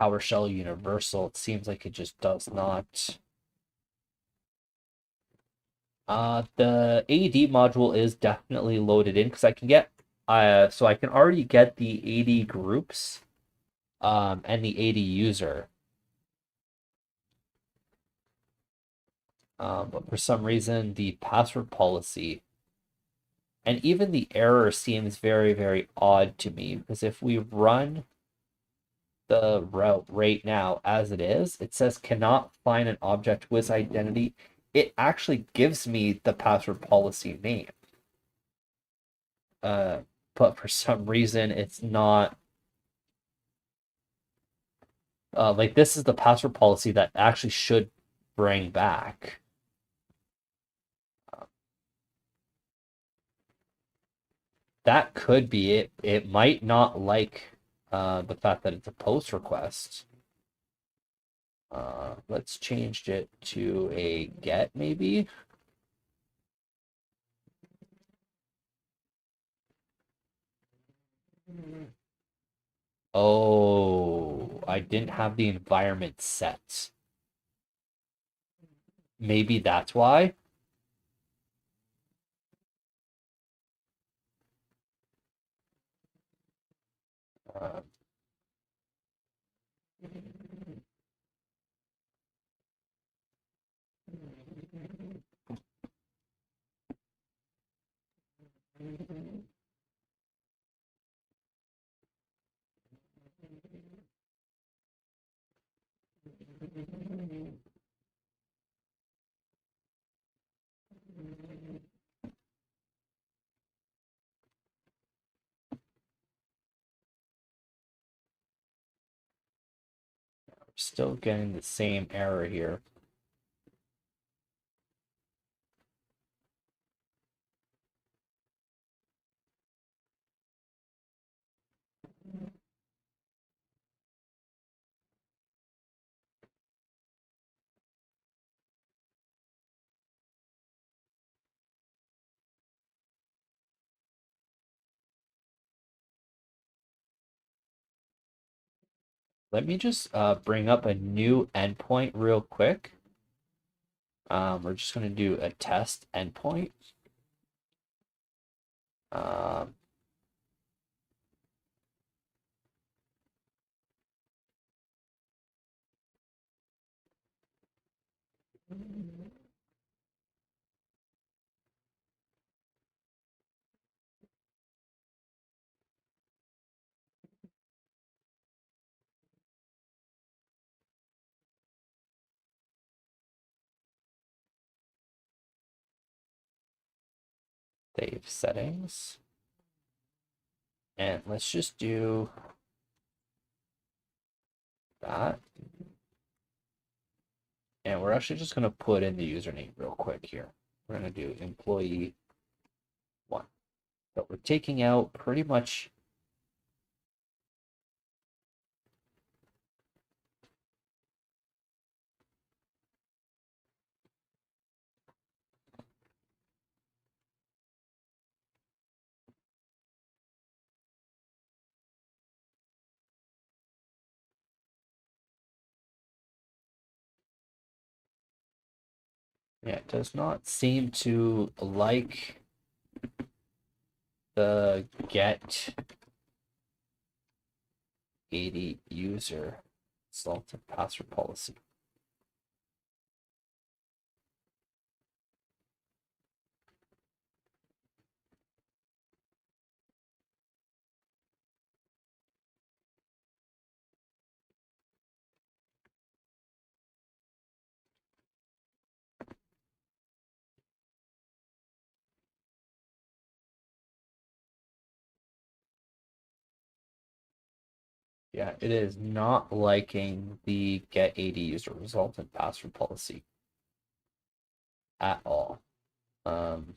PowerShell Universal. It seems like it just does not. The AD module is definitely loaded in because I can get so I can already get the AD groups and the AD user. But for some reason, the password policy and even the error seems very, very odd to me because if we run the route right now as it is, it says cannot find an object with identity. It actually gives me the password policy name. Uh, but for some reason, it's not like this is the password policy that actually should bring back. That could be it. It might not like the fact that it's a post request. Let's change it to a get maybe. Oh, I didn't have the environment set. Maybe that's why. Uh, Still getting the same error here. Let me just bring up a new endpoint real quick. We're just going to do a test endpoint. Um, save settings. And let's just do that. And we're actually just going to put in the username real quick here. We're going to do employee 1. But we're taking out pretty much. Yeah, it does not seem to like the get 80 user salted password policy. Yeah, it is not liking the get 80 user resultant password policy at all. Um,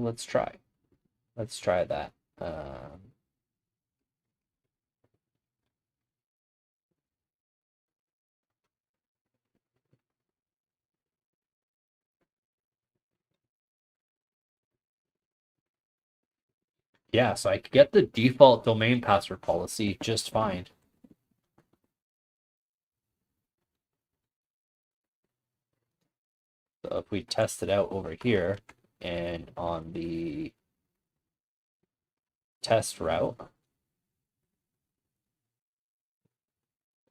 let's try. Let's try that. Yeah, so I could get the default domain password policy just fine. So if we test it out over here and on the test route,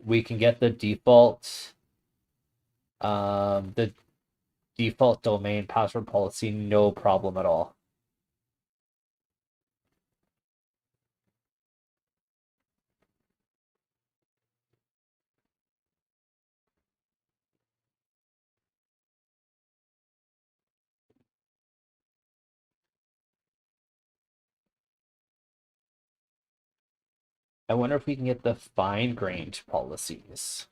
we can get the default domain password policy, no problem at all. I wonder if we can get the fine-grained policies.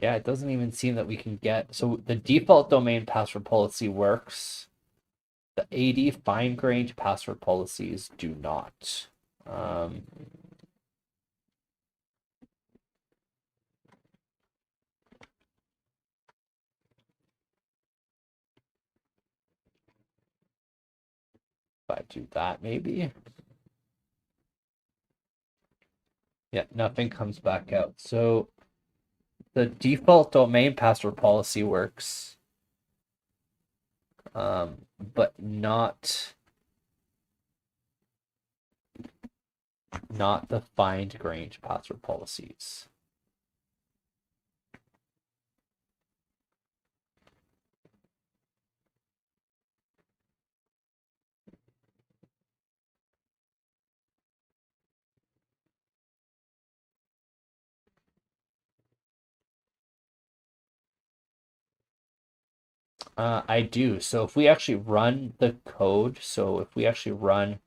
Yeah, it doesn't even seem that we can get. So the default domain password policy works. The AD fine-grained password policies do not. If I do that, maybe. Yeah, nothing comes back out. So the default domain password policy works, but not the fine-grained password policies. I do. So if we actually run the code, so if we actually run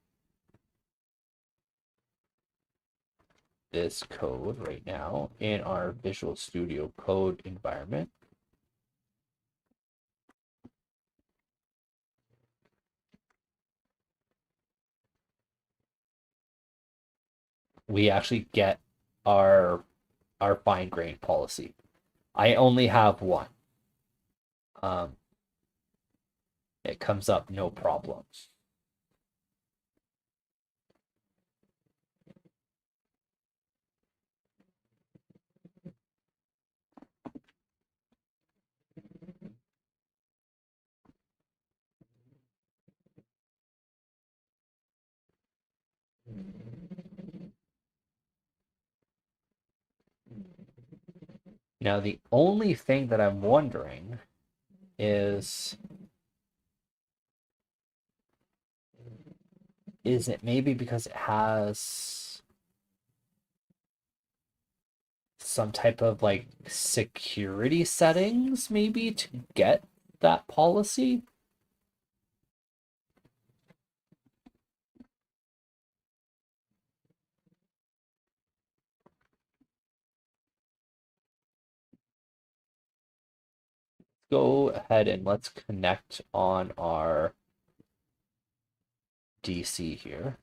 this code right now in our Visual Studio Code environment, we actually get our fine-grained policy. I only have one. It comes up no problem. Now, the only thing that I'm wondering is it maybe because it has some type of like security settings maybe to get that policy? Go ahead and let's connect on our DC here.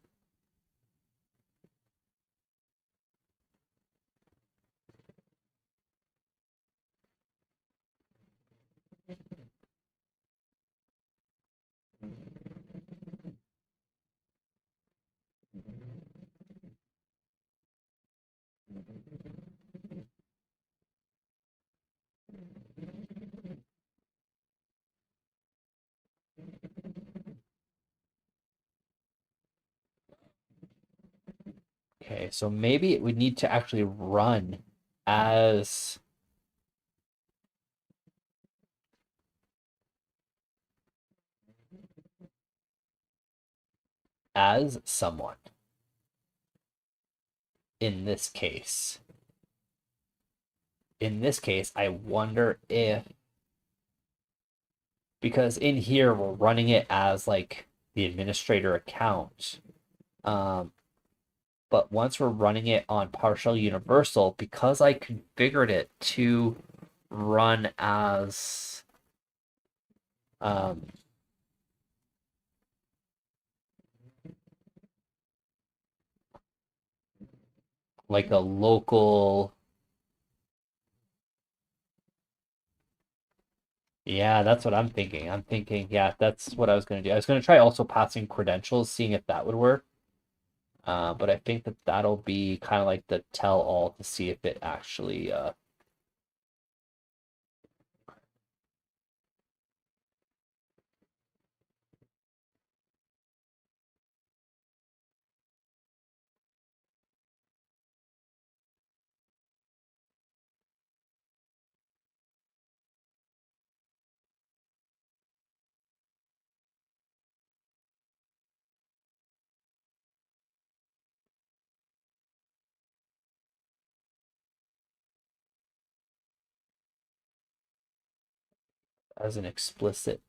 Okay, so maybe it would need to actually run as someone. in this case. In this case, I wonder if, because in here we're running it as like the administrator account. Um, but once we're running it on PowerShell Universal, because I configured it to run as um, like a local. Yeah, that's what I'm thinking. I'm thinking, yeah, that's what I was going to do. I was going to try also passing credentials, seeing if that would work. But I think that that'll be kind of like the tell all to see if it actually as an explicit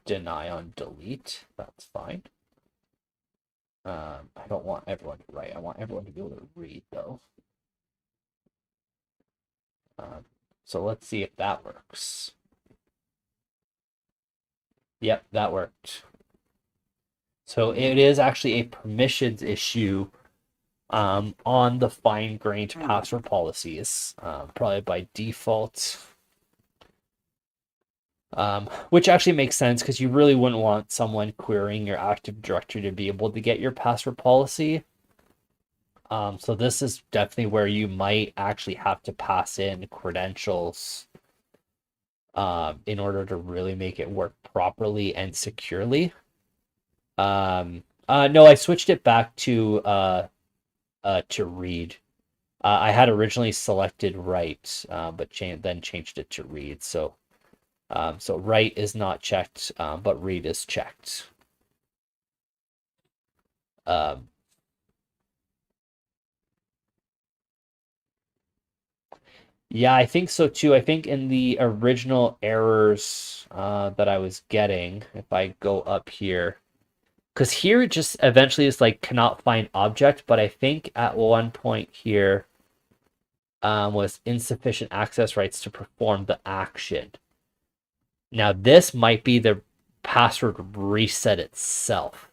deny on delete. That's fine. I don't want everyone to write. I want everyone to be able to read, though. So let's see if that works. Yep, that worked. So it is actually a permissions issue on the fine-grained password policies, probably by default. Which actually makes sense because you really wouldn't want someone querying your Active Directory to be able to get your password policy. So this is definitely where you might actually have to pass in credentials in order to really make it work properly and securely. No, I switched it back to read. I had originally selected write, but then changed it to read. So write is not checked, but read is checked. Um, yeah, I think so too. I think in the original errors that I was getting, if I go up here, because here it just eventually is like cannot find object, but I think at one point here was insufficient access rights to perform the action. Now this might be the password reset itself.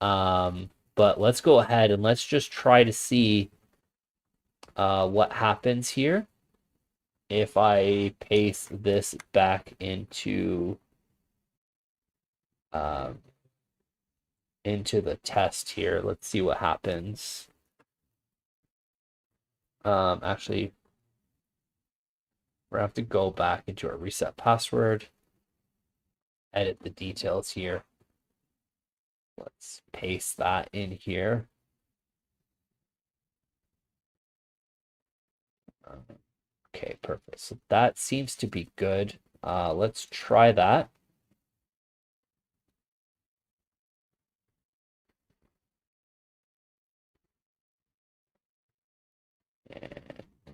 But let's go ahead and let's just try to see what happens here if I paste this back um, into the test here. Let's see what happens. Actually, we're gonna have to go back into our reset password, edit the details here. Let's paste that in here. Okay, perfect. So that seems to be good. Let's try that.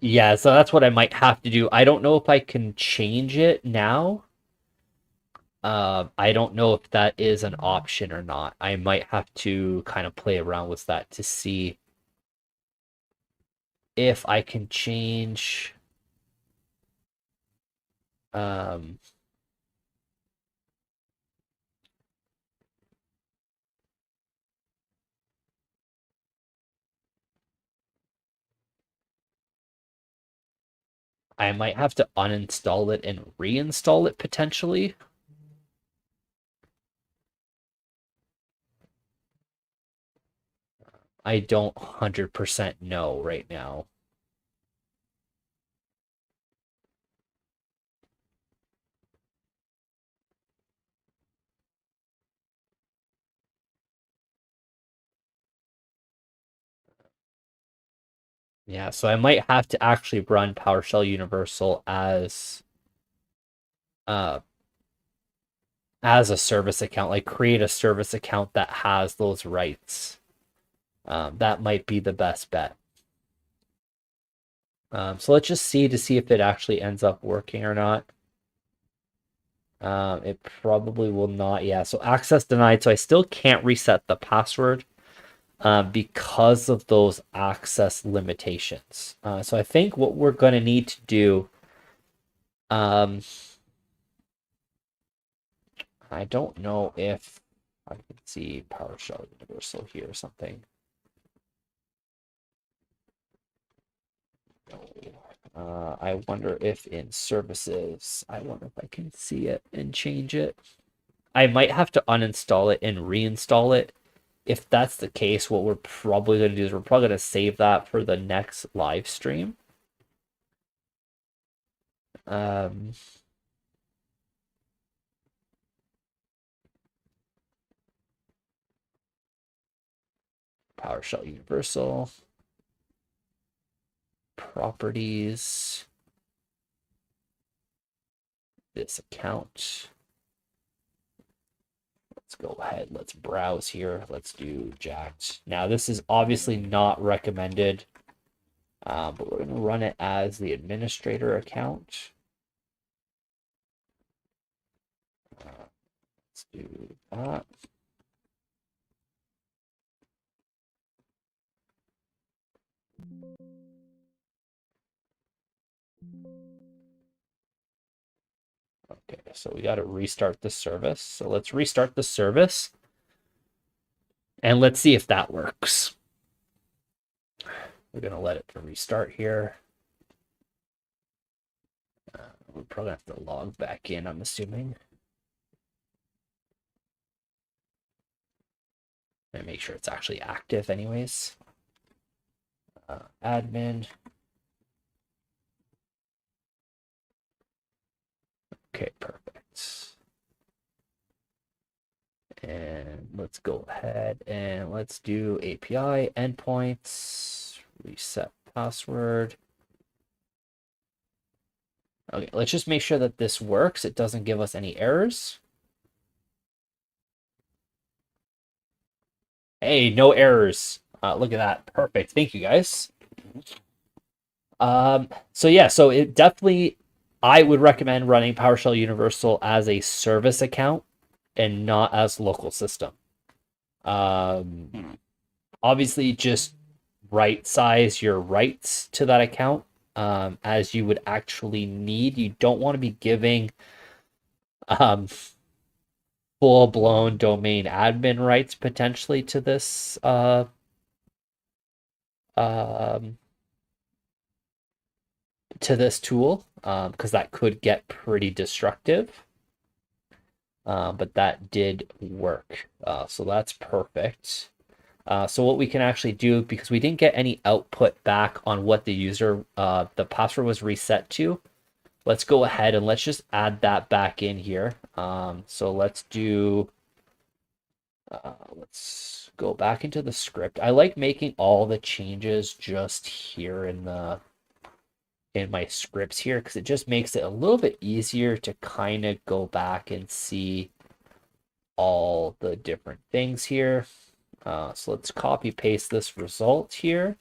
Yeah, so that's what I might have to do. I don't know if I can change it now. I don't know if that is an option or not. I might have to kind of play around with that to see if I can change. Um, I might have to uninstall it and reinstall it potentially. I don't 100% know right now. Yeah, so I might have to actually run PowerShell Universal uh as a service account, like create a service account that has those rights. That might be the best bet. So let's just see if it actually ends up working or not. It probably will not. Yeah, so access denied. So I still can't reset the password because of those access limitations. So I think what we're going to need to do, I don't know if I can see PowerShell Universal here or something. I wonder if in services, I wonder if I can see it and change it. I might have to uninstall it and reinstall it. If that's the case, what we're probably going to do is we're probably going to save that for the next live stream. PowerShell Universal. Properties. This account. Let's go ahead. Let's browse here. Let's do Jacked. Now, this is obviously not recommended, but we're going to run it as the administrator account. Let's do that. Okay, so we got to restart the service. So let's restart the service and let's see if that works. We're going to let it restart here. We're probably going to have to log back in, I'm assuming. And make sure it's actually active anyways. Admin. Okay, perfect. And let's go ahead and let's do API endpoints, reset password. Okay, let's just make sure that this works. It doesn't give us any errors. Hey, no errors. Look at that. Perfect. Thank you, guys. So yeah, so it definitely, I would recommend running PowerShell Universal as a service account and not as local system. Obviously, just right size your rights to that account as you would actually need. You don't want to be giving full-blown domain admin rights potentially to this tool because that could get pretty destructive. But that did work. So that's perfect. So what we can actually do, because we didn't get any output back on what the user, the password was reset to, let's go ahead and let's just add that back in here. So let's do, let's go back into the script. I like making all the changes just here in my scripts here because it just makes it a little bit easier to kind of go back and see all the different things here. So let's copy paste this result here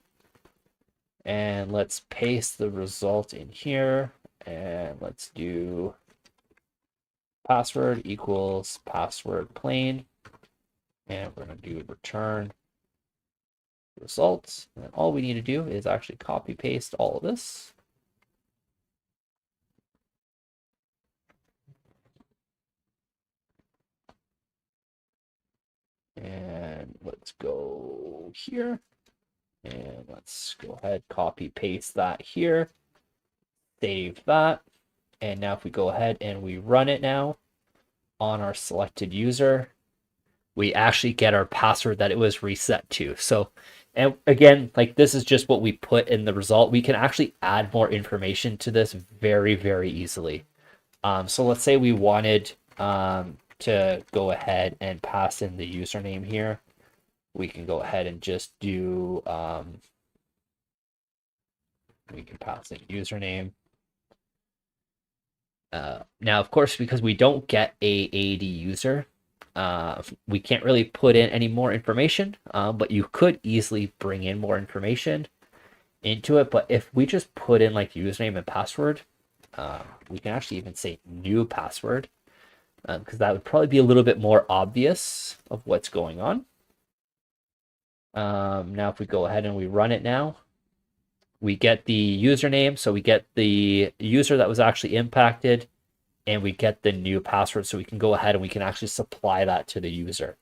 and let's paste the result in here and let's do password equals password plain and we're going to do return results. And all we need to do is actually copy paste all of this. And let's go here and let's go ahead, copy paste that here, save that. And now if we go ahead and we run it now on our selected user, we actually get our password that it was reset to. So, and again, like this is just what we put in the result. We can actually add more information to this very, very easily. So let's say we wanted to go ahead and pass in the username here. We can go ahead and just do, we can pass in username. Now, of course, because we don't get a AD user, we can't really put in any more information, but you could easily bring in more information. into it. But if we just put in like username and password, we can actually even say new password, because that would probably be a little bit more obvious of what's going on. Now, if we go ahead and we run it now, we get the username. So we get the user that was actually impacted, and we get the new password. So we can go ahead and we can actually supply that to the user.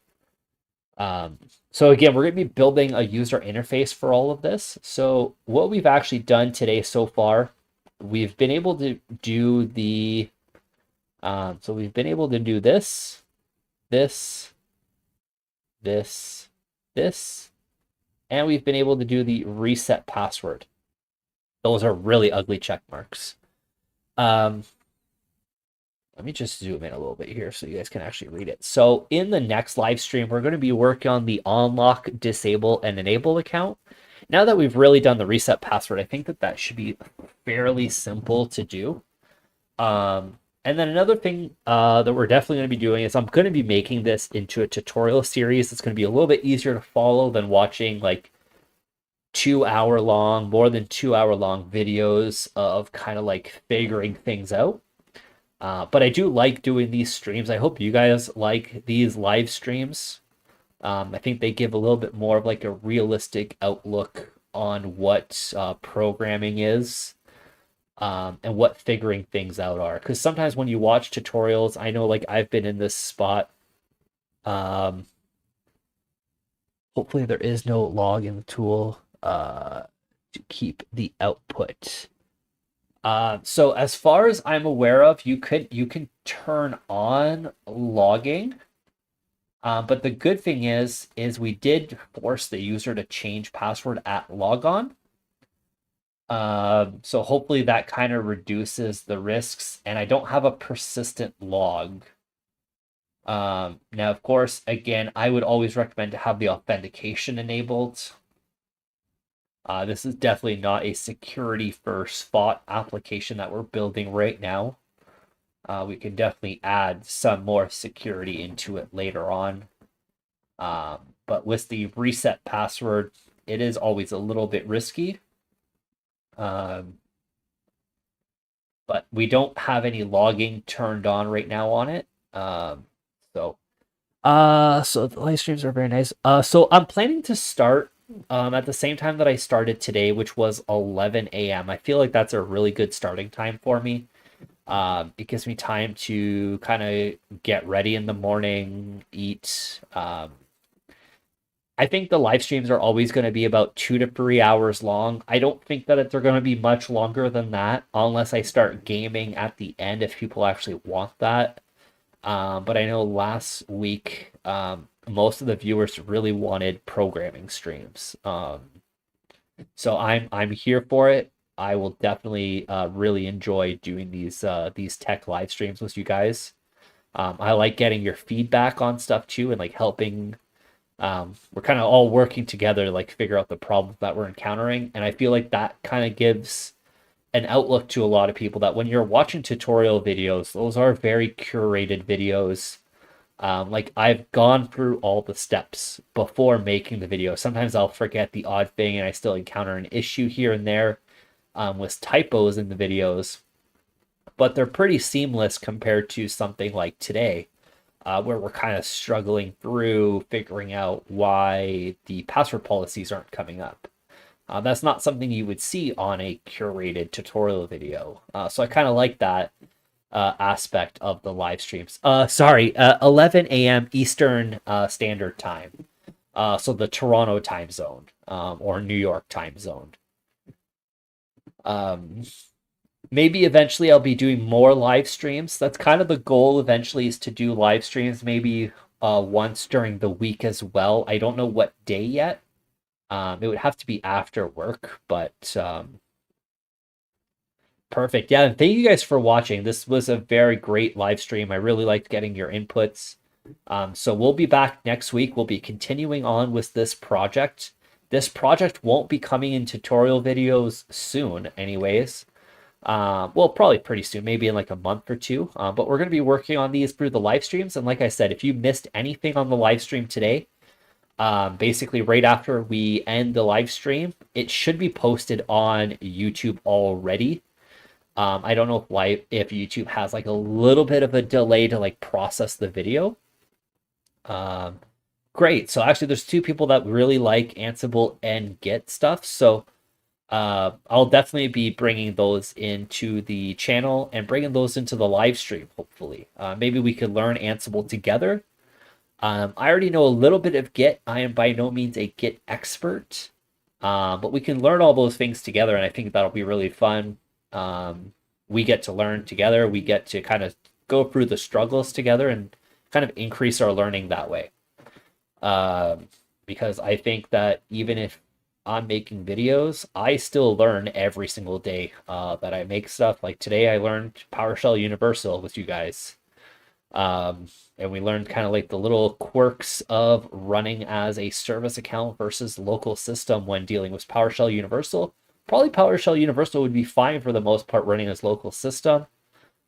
So again, we're going to be building a user interface for all of this. So what we've actually done today so far, we've been able to do the, so we've been able to do this, this, this, this, and we've been able to do the reset password. Those are really ugly check marks. Let me just zoom in a little bit here so you guys can actually read it. So in the next live stream, we're going to be working on the unlock, disable, and enable account. Now that we've really done the reset password, I think that that should be fairly simple to do. And then another thing that we're definitely going to be doing is I'm going to be making this into a tutorial series. It's going to be a little bit easier to follow than watching like 2-hour long, more than 2-hour long videos of kind of like figuring things out. But I do like doing these streams. I hope you guys like these live streams. I think they give a little bit more of like a realistic outlook on what programming is, and what figuring things out are. Because sometimes when you watch tutorials, I know like I've been in this spot. Hopefully there is no log in the tool to keep the output. So as far as I'm aware of, you can turn on logging. But the good thing is we did force the user to change password at logon. So hopefully that kind of reduces the risks, and I don't have a persistent log. Now, of course, again, I would always recommend to have the authentication enabled. This is definitely not a security first spot application that we're building right now. We can definitely add some more security into it later on. But with the reset password, it is always a little bit risky. But we don't have any logging turned on right now on it. So the live streams are very nice. So I'm planning to start at the same time that I started today, which was 11 a.m. I feel like that's a really good starting time for me. It gives me time to kind of get ready in the morning, eat. I think the live streams are always going to be about 2 to 3 hours long. I don't think that they're going to be much longer than that unless I start gaming at the end if people actually want that. But I know last week, most of the viewers really wanted programming streams. So I'm here for it. I will definitely really enjoy doing these tech live streams with you guys. I like getting your feedback on stuff too, and like helping. We're kind of all working together to like figure out the problems that we're encountering, and I feel like that kind of gives an outlook to a lot of people that when you're watching tutorial videos, those are very curated videos. Like I've gone through all the steps before making the video. Sometimes I'll forget the odd thing and I still encounter an issue here and there with typos in the videos, but they're pretty seamless compared to something like today, where we're kind of struggling through figuring out why the password policies aren't coming up. That's not something you would see on a curated tutorial video. So I kind of like that aspect of the live streams. 11 a.m. Eastern Standard Time. So the Toronto time zone, or New York time zone. Maybe eventually I'll be doing more live streams. That's kind of the goal eventually, is to do live streams maybe once during the week as well. I don't know what day yet. It would have to be after work, but perfect. Yeah, and thank you guys for watching. This was a very great live stream. I really liked getting your inputs. So we'll be back next week. We'll be continuing on with this project. This project won't be coming in tutorial videos soon anyways. Well, probably pretty soon, maybe in like a month or two. But we're going to be working on these through the live streams. And like I said, if you missed anything on the live stream today, Basically right after we end the live stream. It should be posted on YouTube already. I don't know if YouTube has like a little bit of a delay to like process the video. Um, Great. So actually, there's two people that really like Ansible and Git stuff. So I'll definitely be bringing those into the channel and bringing those into the live stream, hopefully. Maybe we could learn Ansible together. I already know a little bit of Git. I am by no means a Git expert, but we can learn all those things together, and I think that'll be really fun. We get to learn together. We get to kind of go through the struggles together and kind of increase our learning that way. Um, because I think that even if I'm making videos, I still learn every single day that I make stuff. Like today, I learned PowerShell Universal with you guys. Um, and we learned kind of like the little quirks of running as a service account versus local system when dealing with PowerShell Universal. Probably PowerShell Universal would be fine for the most part running as local system,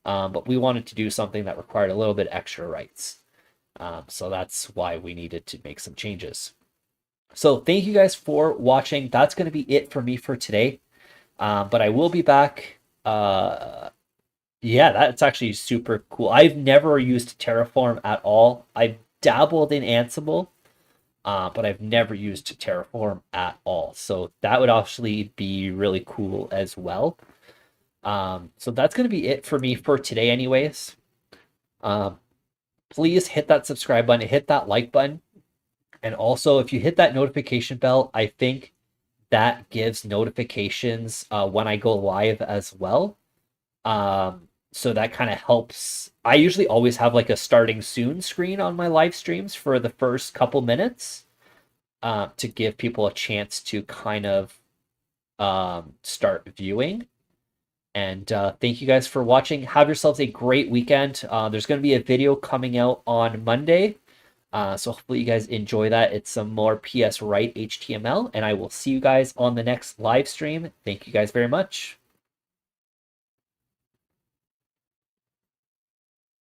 but we wanted to do something that required a little bit extra rights. So that's why we needed to make some changes. So thank you guys for watching. That's going to be it for me for today. But I will be back. Yeah, that's actually super cool. I've never used Terraform at all. I've dabbled in Ansible, but I've never used Terraform at all. So that would actually be really cool as well. So that's going to be it for me for today anyways. Please hit that subscribe button, hit that like button. And also, if you hit that notification bell, I think that gives notifications when I go live as well. So that kind of helps. I usually always have like a starting soon screen on my live streams for the first couple minutes to give people a chance to kind of start viewing. And thank you guys for watching. Have yourselves a great weekend. There's going to be a video coming out on Monday. So hopefully you guys enjoy that. It's some more PS Write HTML, and I will see you guys on the next live stream. Thank you guys very much.